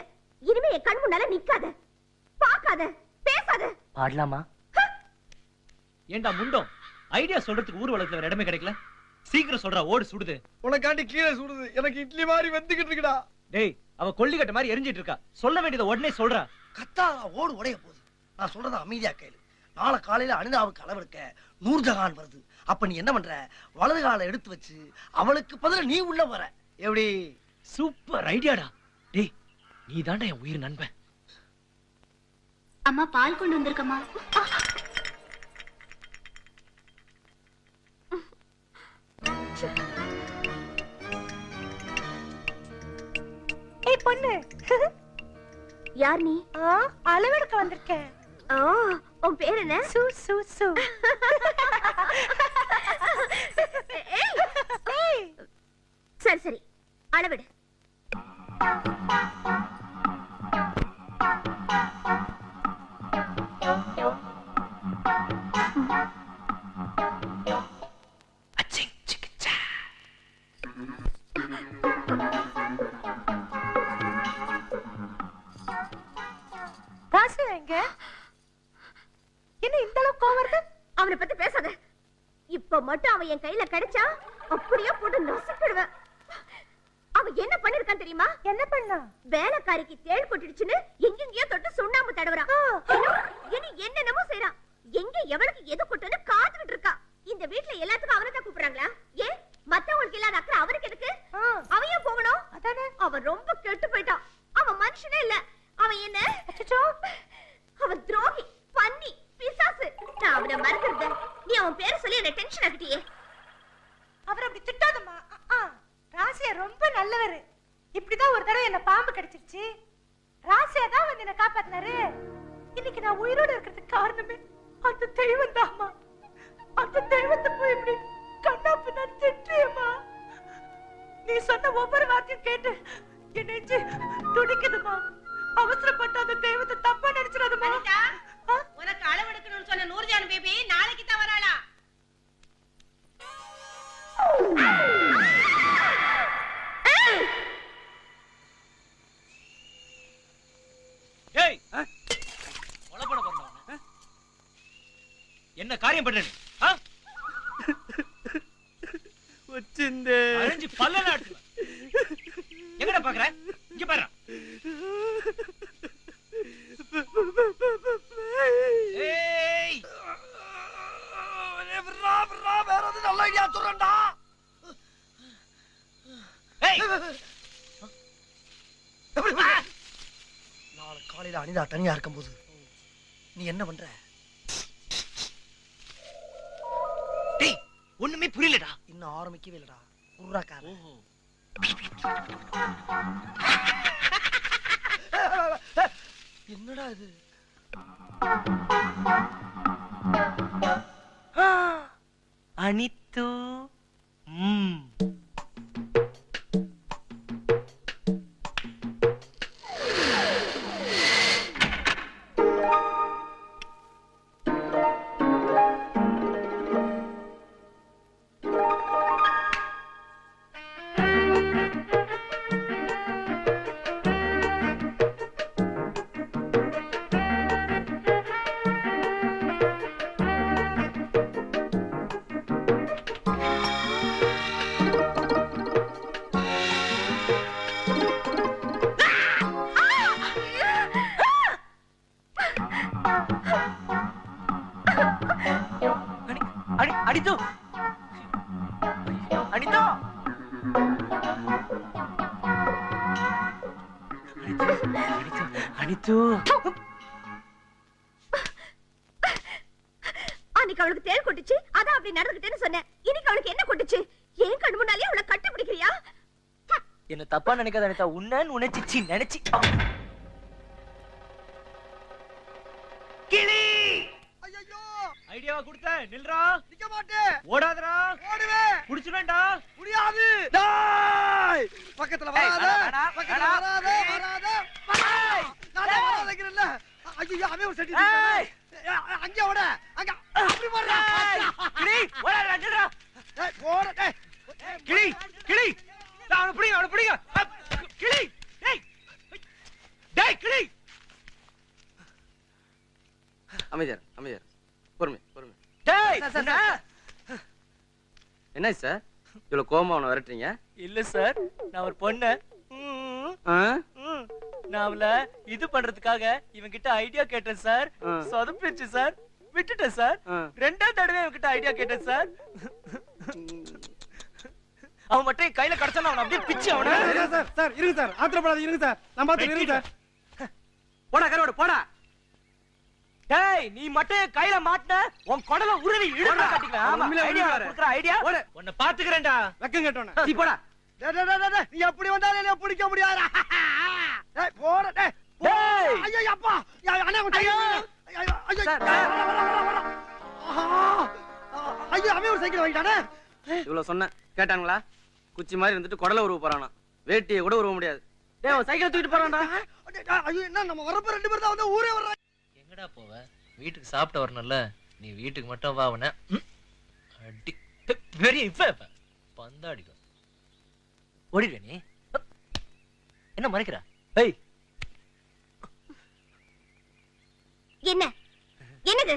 Speaker 13: இனிமே என் கண் முன்னால நிக்காத, பாக்காத, பேசாத.
Speaker 2: பாடலாமா? ஏண்டா முண்டம், ஐடியா சொல்றதுக்கு ஊர் வளத்துல வேற இடமே கிடைக்கல. சீக்கிரம் சொல்றா, ஓடு சுடுது.
Speaker 4: உனக்காண்டி கீழே சுடுது, எனக்கு இட்லி மாதிரி வெந்துகிட்டு இருக்குடா.
Speaker 2: டேய், அவ கொல்லிக்கட்ட மாதிரி எரிஞ்சிட்டு இருக்கா. சொல்ல வேண்டியதை உடனே சொல்றா.
Speaker 4: கத்தா ஓடு உடைய போகுது. நான் சொல்றத அமைதியா கேளு. நாளை காலையில அனிதாவுக்கு அளவெடுக்க நூர்ஜஹான் வருது. அப்ப நீ என்ன பண்ற? வலது காலை எடுத்து வச்சு அவளுக்கு பதிலா நீ உள்ள வர. எப்படி?
Speaker 2: சூப்பர் ஐடியாடா. டேய், நீ தாண்டா என் உயிர் நண்பன்.
Speaker 6: அம்மா பால் கொண்டு வந்திருக்கம்மா.
Speaker 5: ஏய் பொண்ணு,
Speaker 13: யார் நீ?
Speaker 5: அளவெடுக்க வந்திருக்கேன்.
Speaker 13: உன் பேர் என்ன?
Speaker 5: சு சு சு.
Speaker 13: சரி சரி, அளவெடு.
Speaker 5: ராசு எங்க? என்ன இந்த அளவுக்கு கோவம் வருது?
Speaker 13: அவனை பத்தி பேசாத. இப்ப மட்டும் அவன் என் கையில கிடைச்சா அப்படியே போட்டு நசுக்கிடுவேன். அவன் என்ன பண்ணிருக்கான் தெரியுமா?
Speaker 5: என்ன பண்ணா?
Speaker 13: வேலைக்காரிக்கு தேள் கொட்டிடுச்சுன்னு எங்கெங்கயோ தொட்டு சுண்ணாம்பு தடவுறான். இனி என்னென்னமோ செய்யறான். எங்க எவளுக்கு எது கொட்டுன்னு காத்துக்கிட்டு இருக்கா. இந்த வீட்டுல எல்லாத்துக்கும் அவனை தான் கூப்பிடுறாங்களா? ஏன் மத்தவங்களுக்கு இல்லாத அக்கறை அவனுக்கு எதுக்கு? அவன் ஏன் போகணும்? அதானே. அவன் ரொம்ப கெட்டு போயிட்டான். அவன் மனுஷனே இல்ல. அவன் என்ன? அவன் துரோகி, பன்னி, பிசாசு. நான் அவனை மறக்கிறது. நீ அவன் பேரை சொல்லி என்ன டென்ஷன் ஆக்கிட்டியே.
Speaker 5: அவர் அப்படி திட்டாதம்மா. ராசியா ரொம்ப நல்லவரு. இப்படிதான் ஒரு தடவை என்ன பாம்பு கடிச்சிருச்சு. ராசியா தான் வந்து என்ன காப்பாத்தினாரு. இன்னைக்கு நான் உயிரோட இருக்கிறதுக்கு காரணமே அந்த தெய்வம் தான்மா. அந்த தெய்வத்தை போய் இப்படி கண்ணாப்பு நான் திட்டியம்மா. நீ சொன்ன ஒவ்வொரு வார்த்தையும் கேட்டு என் நெஞ்சு துடிக்குதுமா. அவசரப்பட்ட அந்த தெய்வத்தை தப்பா நினைச்சிடாதம்மா.
Speaker 16: உனக்கு அளவெடுக்கணும்னு சொன்ன நூர்ஜான் பேபி நாளைக்கு தான் வராளா?
Speaker 2: ஏய், கொலை பண்ண போறா. என்ன காரியம் பண்ற?
Speaker 15: வச்சிந்தே
Speaker 2: அரைஞ்சு பல்ல நாட்டு. எங்கடா பாக்குற? இங்க பாரு. ஏய்,
Speaker 4: வேற எது நல்ல ஐடியா சொல்றேன்டா.
Speaker 2: ஏய்,
Speaker 4: நாளை காலையில அனிதா தனியா இருக்கும்போது நீ என்ன பண்ற?
Speaker 2: டேய், ஒண்ணுமே புரியலடா.
Speaker 4: இன்னும் ஆரம்பிக்கவே இல்லடா. குர்ராக்கார. என்னடா இது?
Speaker 2: அனித்து. அனித்து, அனிதா, அனித்து.
Speaker 13: அன்னைக்கு அவளுக்கு தேள் கொட்டுச்சு, அதான் அப்படி நடந்துக்கிட்டேன்னு சொன்னேன். இன்னைக்கு அவளுக்கு என்ன கொட்டுச்சு? ஏன் கண்ணு முன்னாலே அவளை கட்டி பிடிக்கிறியா?
Speaker 2: என்ன தப்பா நினைக்காத அனிதா. உன்னன்னு நினைச்சிச்சு நினைச்சு. கிளி. ஐடியாவா கொடுத்த நில்றா.
Speaker 4: நிக்க மாட்டேன்.
Speaker 2: ஓடாதடா.
Speaker 4: ஓடுவேன்.
Speaker 2: புடிச்சுவேன்டா.
Speaker 4: முடியாது. டேய் பக்கத்துல வராத. பக்கத்துல வராத. வராத. நான் வராதங்கறல்ல. ஐயோ அவன் ஒரு செட்டி. அங்க ஓட. அங்க அப்படி போறா.
Speaker 2: கிளி ஓடாதடா நில்றா.
Speaker 4: டேய் போற டேய்.
Speaker 2: கிளி கிளி. அவன பிடிங்க. கிளி. டேய். டேய் கிளி.
Speaker 17: அமைதியார் பொறுமை
Speaker 2: டேய்
Speaker 17: என்ன சார் இவ்வளவு கோவமா அவனை விரட்டுறீங்க?
Speaker 2: இல்ல சார், நான் ஒரு பொண்ணு நான் அவள இது பண்றதுக்காக இவன் கிட்ட ஐடியா கேட்டேன் சார். சொதப்பிச்சு சார், விட்டுட்டேன் சார். ரெண்டாவது தடவை இவன் கிட்ட ஐடியா கேட்டேன் சார். அவன் மட்டும் கையில கடச்சான அவன் அப்படியே பிச்சு அவன.
Speaker 15: சார் இருங்க சார், ஆத்திரப்படாதீங்க, இருங்க சார், நான் பாத்து இருங்க சார்.
Speaker 17: போடா கரோட போடா.
Speaker 2: டேய் நீ மட்டும் கையில மாட்டன உன் குடல உருவி இழுத்து கட்டிக்கலாம். ஆமா ஐடியா குடுக்குற ஐடியா உன்னை பாத்துக்கறேன்டா.
Speaker 15: வெக்கம் கேட்டோனே
Speaker 17: நீ போடா.
Speaker 4: டேய் நீ எப்படி வந்தாலும் என்ன பிடிக்க முடியாதா? டேய் போற டேய். டேய் ஐயோ அப்பா அண்ணா கொஞ்சம் ஐயோ ஐயோ அவன் ஒரு சைக்கிள் வாங்கிட்டானே.
Speaker 17: இவ்வளவு சொன்ன கேட்டாங்களா? குச்சி மாதிரி இருந்துட்டு குடல உருவ போறானா, வேட்டியை கூட உருவ முடியாது. டேய் அவன் சைக்கிள் தூக்கிட்டு போறான்டா.
Speaker 4: ஐயோ என்ன நம்ம வரப்ப ரெண்டு பேர் தான் வந்து ஊரே வர்றாங்க.
Speaker 18: எங்கடா போவ? வீட்டுக்கு சாப்பிட்டு வரணும்ல, நீ வீட்டுக்கு மட்டும் வா. அவன அடி பெரிய இப்ப பந்தாடிக்கும். ஓடிடுவே நீ. என்ன மறைக்கிறா? ஏய்
Speaker 13: என்னது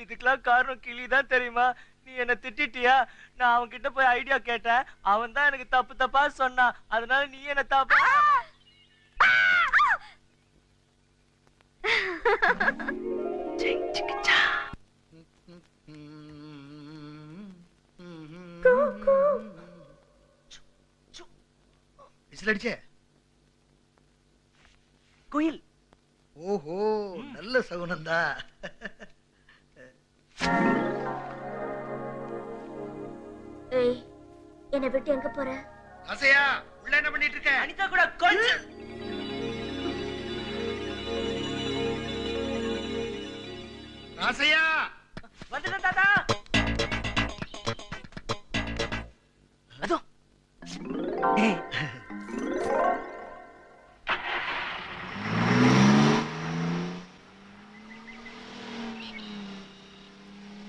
Speaker 2: இதுக்கெல்லாம் காரணம் கிளிதான் தெரியுமா? நீ என்ன திட்டிட்டியா? நான் அவன் கிட்ட போய் ஐடியா கேட்டேன், அவன் தான் எனக்கு தப்பா சொன்னான். அதனால நீ என்ன தப்பா
Speaker 1: விசிலடிச்சே
Speaker 2: குயில்.
Speaker 1: ஓஹோ நல்ல சகுனந்தா.
Speaker 13: ஏய் என்னை விட்டு எங்க போற?
Speaker 4: அசையா உள்ள என்ன பண்ணிட்டு இருக்க?
Speaker 2: அனிதா கூட கொஞ்சம்
Speaker 4: ராசையா
Speaker 2: வந்துட்டேன் தாத்தா. அதோ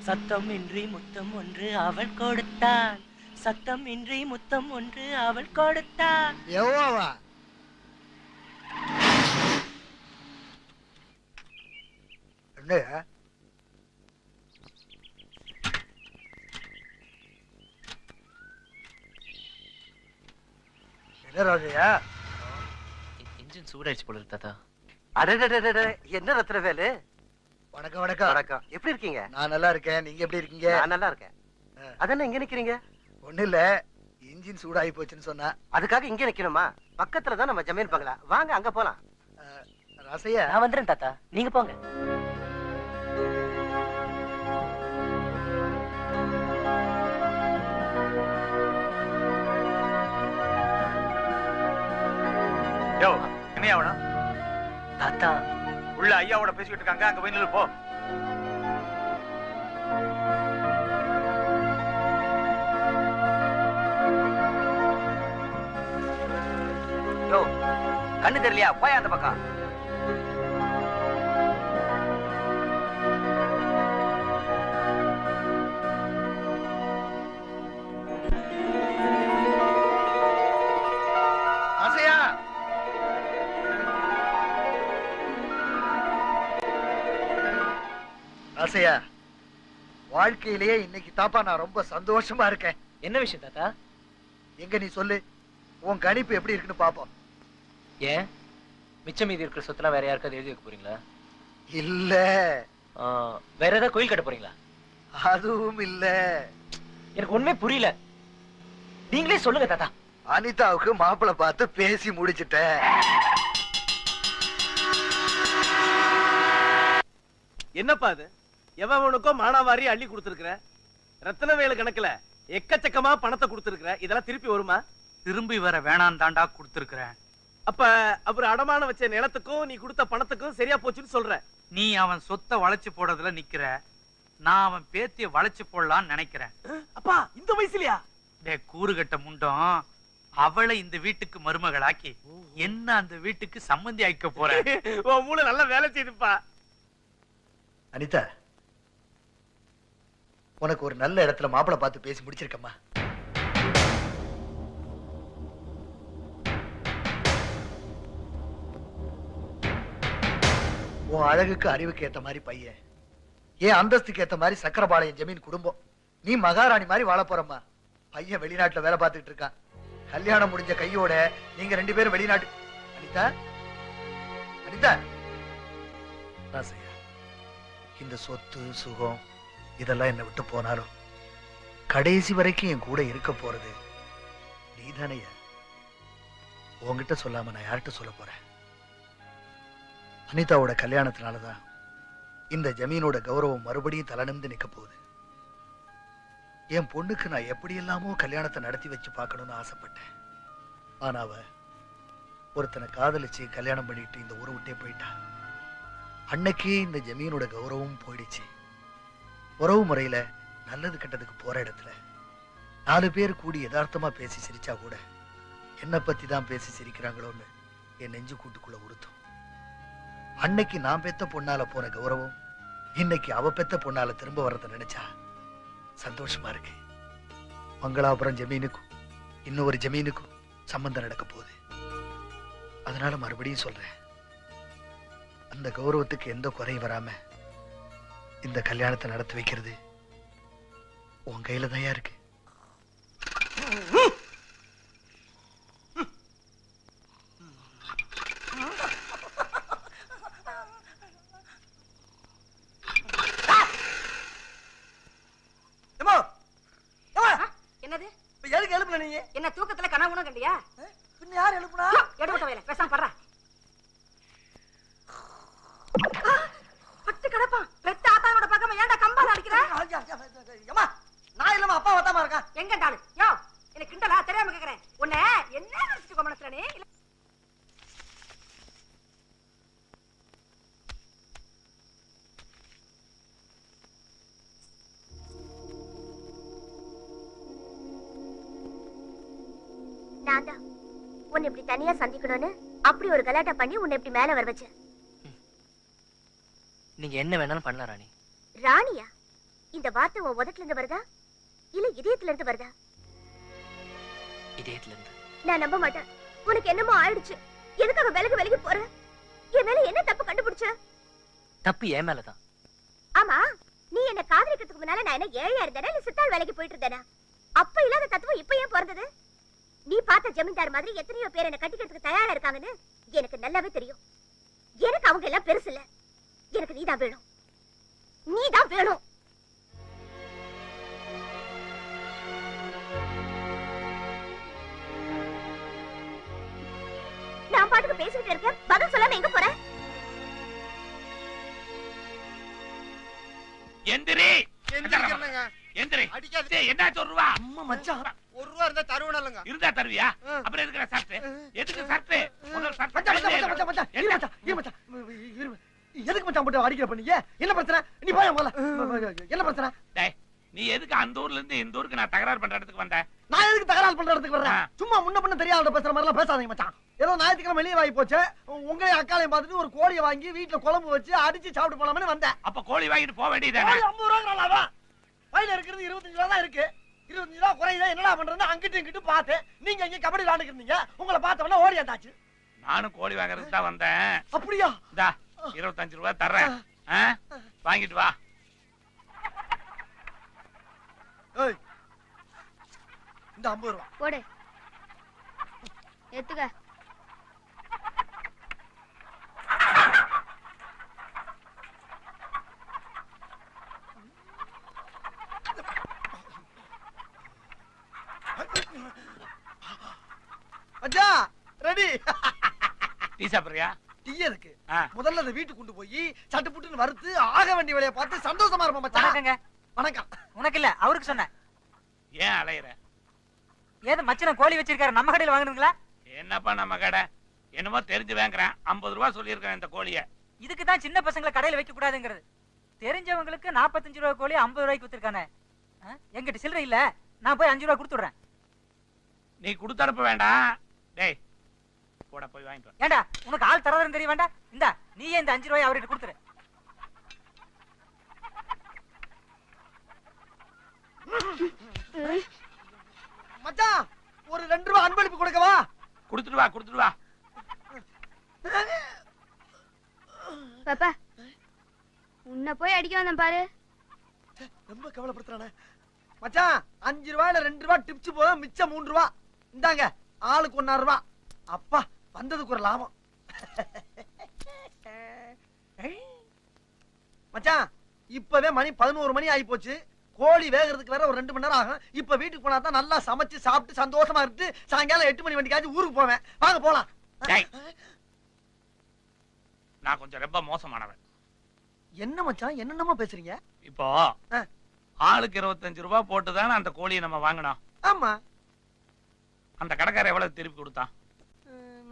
Speaker 2: சத்தம் இன்றி முத்தம் ஒன்று அவள் கொடுத்தாள். சத்தம் இன்றி முத்தம் ஒன்று அவள் கொடுத்தாள்.
Speaker 1: எவ்வாவா என்ன ராஜையா?
Speaker 18: இன்ஜின் சூடாயிடுச்சு போல இருக்கு தாத்தா.
Speaker 12: அடடடடட என்ன ரத்னவேலு?
Speaker 1: வணக்கம் வணக்கம்
Speaker 12: வணக்கம். எப்படி இருக்கீங்க?
Speaker 1: நான் நல்லா இருக்கேன். நீங்க எப்படி இருக்கீங்க?
Speaker 12: நான் நல்லா இருக்கேன். அதென்ன இங்க நிக்கிறீங்க?
Speaker 1: ஒண்ணு இல்ல, இன்ஜின் சூடாகி போச்சுன்னு சொன்னா.
Speaker 12: அதுக்காக இங்க நிக்கணுமா? பக்கத்துல தான் நம்ம ஜமீன் பங்களா, வாங்க அங்க போலாம்.
Speaker 1: ராசையா
Speaker 2: நான் வந்துறேன் தாத்தா, நீங்க போங்க.
Speaker 10: யோ என்னையா வேணும்?
Speaker 2: தாத்தா
Speaker 10: உள்ள ஐயாவோட பேசிக்கிட்டு இருக்காங்க, அங்க போய் நில்லு போ.
Speaker 17: யோ கண்ணு தெரியலையா? போய் அந்த பக்கம்.
Speaker 1: ராசையா ராசையா, வாழ்க்கையிலேயே இன்னைக்கு தாப்பா நான் ரொம்ப சந்தோஷமா இருக்கேன்.
Speaker 2: என்ன விஷயம் தாத்தா?
Speaker 1: எங்க நீ சொல்லு, உன் கணிப்பு எப்படி இருக்குன்னு பாப்போம்.
Speaker 18: ஏன் மிச்சம் மீதி இருக்கிற சொத்தெல்லாம் வேற யாருக்காவது எழுதி வைக்க போறீங்களா?
Speaker 1: இல்ல.
Speaker 18: வேற ஏதாவது கோயில் கட்ட போறீங்களா?
Speaker 1: அதுவும் இல்ல.
Speaker 2: எனக்கு ஒண்ணுமே புரியல, நீங்களே சொல்லுங்க தாத்தா.
Speaker 1: அனிதாவுக்கு மாப்பிள்ளை பார்த்து பேசி முடிச்சிட்டேன்.
Speaker 15: என்னப்பா அது? எவனுக்கோ மானாவாரி அள்ளி கொடுத்திருக்கிற, ரத்னவேலு கணக்குல எக்கச்சக்கமா பணத்தை கொடுத்திருக்கிற, இதெல்லாம் திருப்பி வருமா?
Speaker 3: திரும்பி வர வேணாம் தாண்டா கொடுத்திருக்கிறேன்.
Speaker 15: அப்ப அவர் அடமான வச்ச நிலத்துக்கும் நீ கொடுத்த பணத்துக்கும் சரியா போச்சுன்னு சொல்ற?
Speaker 3: நீ அவன் சொத்தை வளைச்சு போடுறதுல நிக்கிற, நான் அவன் பேத்திய வளைச்சு போடலான்னு நினைக்கிறேன்.
Speaker 15: அப்பா இந்த வயசுலயா?
Speaker 3: டே கூறுகட்ட முண்டம், அவளை இந்த வீட்டுக்கு மருமகளாக்கி என்ன அந்த வீட்டுக்கு சம்மந்தி ஆயிக்க போறேன்.
Speaker 15: உன் மூளை நல்லா வேலை செய்துப்பா.
Speaker 1: அனிதா, உனக்கு ஒரு நல்ல இடத்துல மாப்பிளை பார்த்து பேசி முடிச்சிருக்கம்மா. உன் அழகுக்கு அறிவுக்கு ஏத்த மாதிரி பையன், ஏன் அந்தஸ்துக்கு ஏத்த மாதிரி சக்கரபாளையம் ஜமீன் குடும்பம். நீ மகாராணி மாதிரி வாழ போறம்மா. பையன் வெளிநாட்டுல வேலை பார்த்துட்டு இருக்கான். கல்யாணம் முடிஞ்ச கையோட நீங்க 2 பேரும் வெளிநாட்டு. அனிதா, அனிதா, ராசையா, இந்த சொத்து சுகம் இதெல்லாம் என்னை விட்டு போனாலும் கடைசி வரைக்கும் என் கூட இருக்க போறது நீதானையா. உன்கிட்ட சொல்லாம நான் யார்கிட்ட சொல்ல போறேன்? அனிதாவோட கல்யாணத்தினாலதான் இந்த ஜமீனோட கௌரவம் மறுபடியும் தலை நிக்க போகுது. என் பொண்ணுக்கு நான் எப்படி எல்லாமோ கல்யாணத்தை நடத்தி வச்சு பார்க்கணும்னு ஆசைப்பட்டேன். ஆனா அவ ஒருத்தனை காதலிச்சு கல்யாணம் பண்ணிட்டு இந்த ஊரை விட்டே போயிட்டா. அன்னைக்கே இந்த ஜமீனோட கௌரவம் போயிடுச்சு. உறவு முறையில நல்லது கெட்டதுக்கு போற இடத்துல 4 பேர் கூடி யதார்த்தமா பேசி சிரிச்சா கூட என்னை பத்தி தான் பேசி சிரிக்கிறாங்களோன்னு என் நெஞ்சு கூட்டுக்குள்ள உறுத்தும். அன்னைக்கு நான் பெத்த பொண்ணால போன கௌரவம் இன்னைக்கு அவ பெத்த பொண்ணால திரும்ப வர்றத நினைச்சா சந்தோஷமா இருக்கு. மங்களாபுரம் ஜமீனுக்கும் இன்னொரு ஜமீனுக்கும் சம்பந்தம் நடக்க போகுது. அதனால மறுபடியும் சொல்றேன், அந்த கௌரவத்துக்கு எந்த குறையும் வராம இந்த கல்யாணத்தை நடத்தி வைக்கிறது உன் கையில தான் இருக்கு.
Speaker 16: என்னது?
Speaker 4: எதுக்கு எழுப்புன நீங்க?
Speaker 16: என்ன தூக்கத்துல கனவுன கண்டியா?
Speaker 4: பின்ன யார் எழுப்புனா?
Speaker 16: எடுபட்ட வேலை பேசாம படுறா. பட்டு கிடப்பா. பெத்த ஆத்தாவோட பக்கமா ஏன்டா கம்பால அடிக்கிற?
Speaker 4: அம்மா, நான் இல்லமா அப்பா வத்தாம இருக்கா?
Speaker 16: எங்கண்டாளு? யோ, எனக்கு கிண்டலா தெரியாம கேக்குறேன். உன்னை என்ன நினைச்சிட்டு மனசுல நீ?
Speaker 13: நான் தான் உன்னை இப்படி தனியா சந்திக்கணும்னு அப்படி ஒரு கலாட்டா பண்ணி உன்னை இப்படி மேல வர வச்சேன்.
Speaker 2: நீங்க என்ன வேணாலும் பண்ணலாம் ராணி.
Speaker 13: ராணியா? இந்த வார்த்தை உன் உதட்டுல இருந்து வருதா இல்ல இதயத்துல இருந்து வருதா?
Speaker 2: இதயத்துல இருந்து.
Speaker 13: நான் நம்ப மாட்டேன். உனக்கு என்னமோ ஆயிடுச்சு. எதுக்காக விலகி போற? என் மேல என்ன தப்பு கண்டுபிடிச்ச?
Speaker 2: தப்பு என் மேலதான்.
Speaker 13: ஆமா, நீ என்ன காதலிக்கிறதுக்கு முன்னால நான் என்ன ஏழையா இருந்தேனா இல்ல சித்தாள் வேலைக்கு போயிட்டு இருந்தேனா? அப்ப இல்லாத தத்துவம் இப்ப ஏன் பிறந்தது? நீ பார்த்த ஜமீன்தார் மாதிரி எத்தனையோ பேர் என்ன கட்டிக்கிறதுக்கு தயாரா இருக்காங்கன்னு எனக்கு நல்லாவே தெரியும். எனக்கு அவங்க எல்லாம் பெருசு இல்ல. எனக்கு நீதான் வேணும். நீதான் வேணும். நான் பாட்டுக்கு பேசிக்கிட்டு இருக்கேன், பதில் சொல்லாம எங்க போற?
Speaker 3: எந்திரி எந்திரி. என்ன சொல்லுவா?
Speaker 4: அம்மா மச்சான், 1 ரூபா இருந்தா தருவனலங்க.
Speaker 3: இருந்தா தருவியா? அப்புறம் எதுக்கு சர்ட்? எதுக்கு சர்ட்? முதல்ல சர்ட்.
Speaker 4: மச்சான் எதுக்கு மச்சான் போட்டு அடிக்கிற பண்ணீங்க? என்ன பிரச்சனை? நீ போய் முதல்ல. என்ன பிரச்சனை?
Speaker 3: டேய், நீ எதுக்கு அந்த ஊர்ல இருந்து இந்த ஊருக்கு நான் தகராறு பண்ற இடத்துக்கு வந்த?
Speaker 4: நான் எதுக்கு தகராறு பண்ற இடத்துக்கு வர்றேன்? சும்மா முன்ன பின்ன தெரியாத பேசுற மாதிரி எல்லாம் பேசாதீங்க மச்சான். ஏதோ ஞாயிற்றுக்கிழமை வெளியே வாங்கி போச்சு, உங்களையும் அக்காலையும் பார்த்துட்டு ஒரு கோழியை வாங்கி வீட்டுல குழம்பு வச்சு அடிச்சு சாப்பிட்டு போலாம்னு வந்தேன்.
Speaker 3: அப்ப கோழி வாங்கிட்டு போக வேண்டியதானே?
Speaker 4: 50 ரூபா பையில இருக்கிறது 25 ரூபா தான் இருக்கு. 25 ரூபா குறையுதா என்னடா பண்றது? அங்கிட்டு இங்கிட்டு பார்த்தேன். நீங்க இங்க கபடி விளையாண்டுக்கிறீங்க. உங்களை பார்த்தவொடனே ஓடி வந்தாச்சு.
Speaker 3: நானும் கோழி வாங்குறதுக்கு தான் வந்தேன்.
Speaker 4: அப்படியா?
Speaker 3: இந்தா 25 ரூபா தர்றேன், வாங்கிட்டு வா.
Speaker 4: ஏய், இந்த 50 ரூபா
Speaker 13: போடு, எடுத்துக்க.
Speaker 4: அச்சா ரெடி.
Speaker 3: டீ சாப்பிடுறியா?
Speaker 4: டீ இருக்கு. முதல்ல அதை வீட்டுக்கு கொண்டு போய் சட்டு புட்டுன்னு வறுத்து ஆக வேண்டிய வேலையை பார்த்து சந்தோஷமா இருப்போம் மச்சான். வணக்கம்.
Speaker 19: உனக்கு இல்ல, அவருக்கு சொன்னேன்.
Speaker 3: ஏன் அலையற?
Speaker 19: ஏதோ மச்சன கோழி வச்சிருக்காரு, நம்ம கடையில வாங்குனீங்களா?
Speaker 3: என்னப்பா நம்ம கடை? என்னமோ தெரிஞ்சு வாங்குறேன். 50 ரூபா சொல்லியிருக்கேன் இந்த கோழிய.
Speaker 19: இதுக்கு தான் சின்ன பசங்களை கடையில வைக்க கூடாதுங்கிறது. தெரிஞ்சவங்களுக்கு 45 ரூபாய் கோழி 50 ரூபாய்க்கு வித்துருக்கானே. எங்கிட்ட சில்லறை இல்ல, நான் போய் 5 ரூபாய் கொடுத்துடுறேன்.
Speaker 3: நீ கொடுத்து அனுப்ப வேண்டாம். டேய் போட போய் வாங்கிட்டு வா.
Speaker 19: ஏண்டா உனக்கு ஆள் தரதுன்னு தெரிய வேண்டாம். இந்தா நீயே இந்த 5 ரூபாய் அவர்கிட்ட கொடுத்துரு.
Speaker 4: மச்சான் ஒரு 2 ரூபாய் அன்பளிப்பு கொடுக்கவா?
Speaker 3: கொடுத்துட்டு வா, கொடுத்துட்டு வா.
Speaker 13: பாப்பா உன்னை போய் அடிக்க வந்தேன் பாரு.
Speaker 4: ரொம்ப கவலைப்படுத்துறானே. மச்சான் 5 ரூபாயில 2 ரூபாய் டிப்ஸ் போதும், மிச்சம் 3 ரூபாய். இந்தாங்க ஆளுக்கு 1.5 ரூபாய். அப்பா வந்ததுக்கு ஒரு லாபம். மச்சான் இப்பவே மணி 11 மணி ஆகி போச்சு. கோழி வேகிறதுக்கு வேற ஒரு 2 மணி நேரம் ஆகும். இப்ப வீட்டுக்கு போனா தான் நல்லா சமைச்சு சாப்பிட்டு சந்தோஷமா இருந்து சாயங்காலம் 8 மணி வண்டிக்காச்சும் ஊருக்கு போவேன். வாங்க போலாம்.
Speaker 3: நான் கொஞ்சம் ரொம்ப மோசமானவன்.
Speaker 4: என்ன மச்சான் என்னென்னமோ பேசுறீங்க?
Speaker 3: இப்போ ஆளுக்கு 25 ரூபாய் போட்டுதானே அந்த கோழியை நம்ம வாங்கினோம்.
Speaker 4: ஆமா.
Speaker 3: அந்த கடைக்காரர் எவ்வளவு திருப்பி கொடுத்தான்?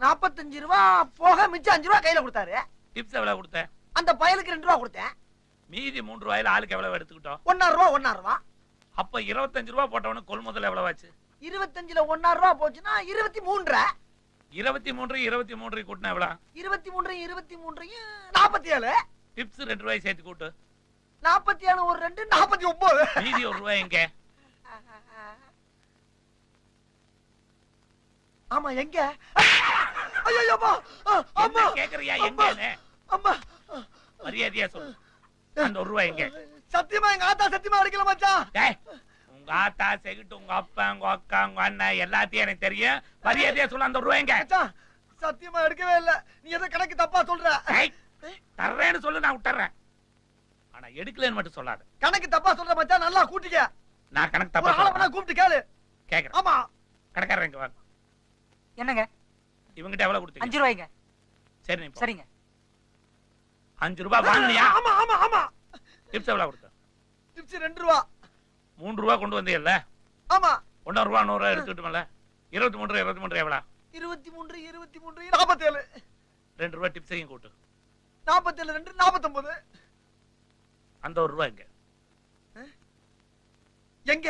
Speaker 4: 45 ரூபாய் போக மிச்சம் 5 ரூபாய் கையில கொடுத்தாரு.
Speaker 3: டிப்ஸ் எவ்வளவு கொடுத்த?
Speaker 4: அந்த பயலுக்கு 2 ரூபாய் கொடுத்தேன்.
Speaker 3: மீதி 3 ரூபாயில ஆளுக்கு எவ்வளவு எடுத்துக்கிட்டோம்?
Speaker 4: 1.5 ரூபாய் 1.5 ரூபாய்.
Speaker 3: அப்ப 25 ரூபாய் போட்டவனுக்கு கொள்முதல் எவ்வளவு ஆச்சு?
Speaker 4: 25ல 1.5 ரூபாய் போச்சுன்னா 23.
Speaker 3: 23 கூட்டினா எவ்வளவு?
Speaker 4: 23 47.
Speaker 3: டிப்ஸ் 2 ரூபாய் சேர்த்து கூட்டு.
Speaker 4: 47 ஒரு 2 49.
Speaker 3: மீதி 1 ரூபாய் எங்க?
Speaker 4: ஆமா எங்க? ஐயோ அம்மா
Speaker 3: அம்மா கேக்குறியா எங்கன்னு?
Speaker 4: அம்மா
Speaker 3: மரியாதையா சொல்லு. அந்த 1 ரூபாய் எங்க?
Speaker 4: சத்தியமா எங்க ஆத்தா சத்தியமா அடிக்கல மச்சான்.
Speaker 3: டேய் உங்க ஆத்தா செகிட்டு உங்க அப்பா உங்க அக்கா உங்க அண்ணன் எல்லாத்தையும் எனக்கு தெரியும். மரியாதையா சொல்லு அந்த 1 ரூபாய் எங்க?
Speaker 4: மச்சான் சத்தியமா எடுக்கவே இல்ல. நீ ஏதோ கணக்கு தப்பா சொல்ற.
Speaker 3: தர்றேன்னு சொல்லு, நான் விட்டுறேன். ஆனா எடுக்கலன்னு மட்டும் சொல்லாத.
Speaker 4: கணக்கு தப்பா சொல்ற மச்சான். நல்லா கூட்டிக்க.
Speaker 3: நான் கணக்கு தப்பா
Speaker 4: சொல்றேன். கூப்பிட்டு கேளு.
Speaker 3: கேக்குறேன்.
Speaker 4: ஆமா.
Speaker 3: கடைக்காரர் எங்க வாங்க.
Speaker 19: என்னங்க?
Speaker 3: இவங்கிட்ட எவ்வளவு கொடுத்தீங்க?
Speaker 19: 5 ரூபாய்ங்க.
Speaker 3: சரி நீ போ.
Speaker 19: சரிங்க.
Speaker 3: 5 ரூபாய் வாங்குனியா?
Speaker 4: ஆமா ஆமா ஆமா.
Speaker 3: டிப்ஸ் எவ்வளவு கொடுத்த?
Speaker 4: டிப்ஸ் 2 ரூபாய்.
Speaker 3: 3 ரூபாய் கொண்டு வந்தீல்ல?
Speaker 4: ஆமா.
Speaker 3: 1.5 ரூபாய் 100 ரூபாய் எடுத்துக்கிட்டோம்ல? 23 எவ்வளவு?
Speaker 4: 23 47.
Speaker 3: 2 ரூபாய் டிப்ஸையும் கூட்டு.
Speaker 4: 47 2 49.
Speaker 3: அந்த 1 ரூபாய் எங்க?
Speaker 4: எங்க?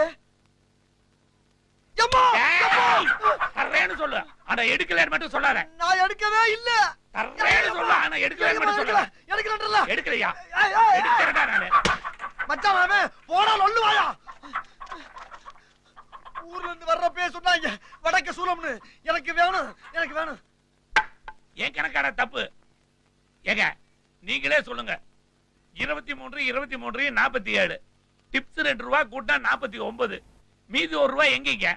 Speaker 4: அம்மா
Speaker 3: தர்றேன்னு சொல்லு. ஆனா எடுக்கலன்னு மட்டும் சொல்லாத.
Speaker 4: நான் எடுக்கவே இல்ல.
Speaker 3: தர்றேன்னு சொல்லு. ஆனா எடுக்கலன்னு மட்டும் சொல்லாத.
Speaker 4: எடுக்கலன்றல.
Speaker 3: எடுக்கலையா? எடுக்கறடா நானு.
Speaker 4: மச்சான் அவன் போடா லொல்லுவாயா. ஊர்ல இருந்து வர்றப்பே சொன்னாங்க வடக்க சூலம்னு. எனக்கு வேணும்.
Speaker 3: ஏன் கணக்கான தப்பு? ஏங்க நீங்களே சொல்லுங்க. 23 47. டிப்ஸ் 2 ரூபாய் கூட்டா 49. மீதி 1 ரூபாய் எங்கீங்க?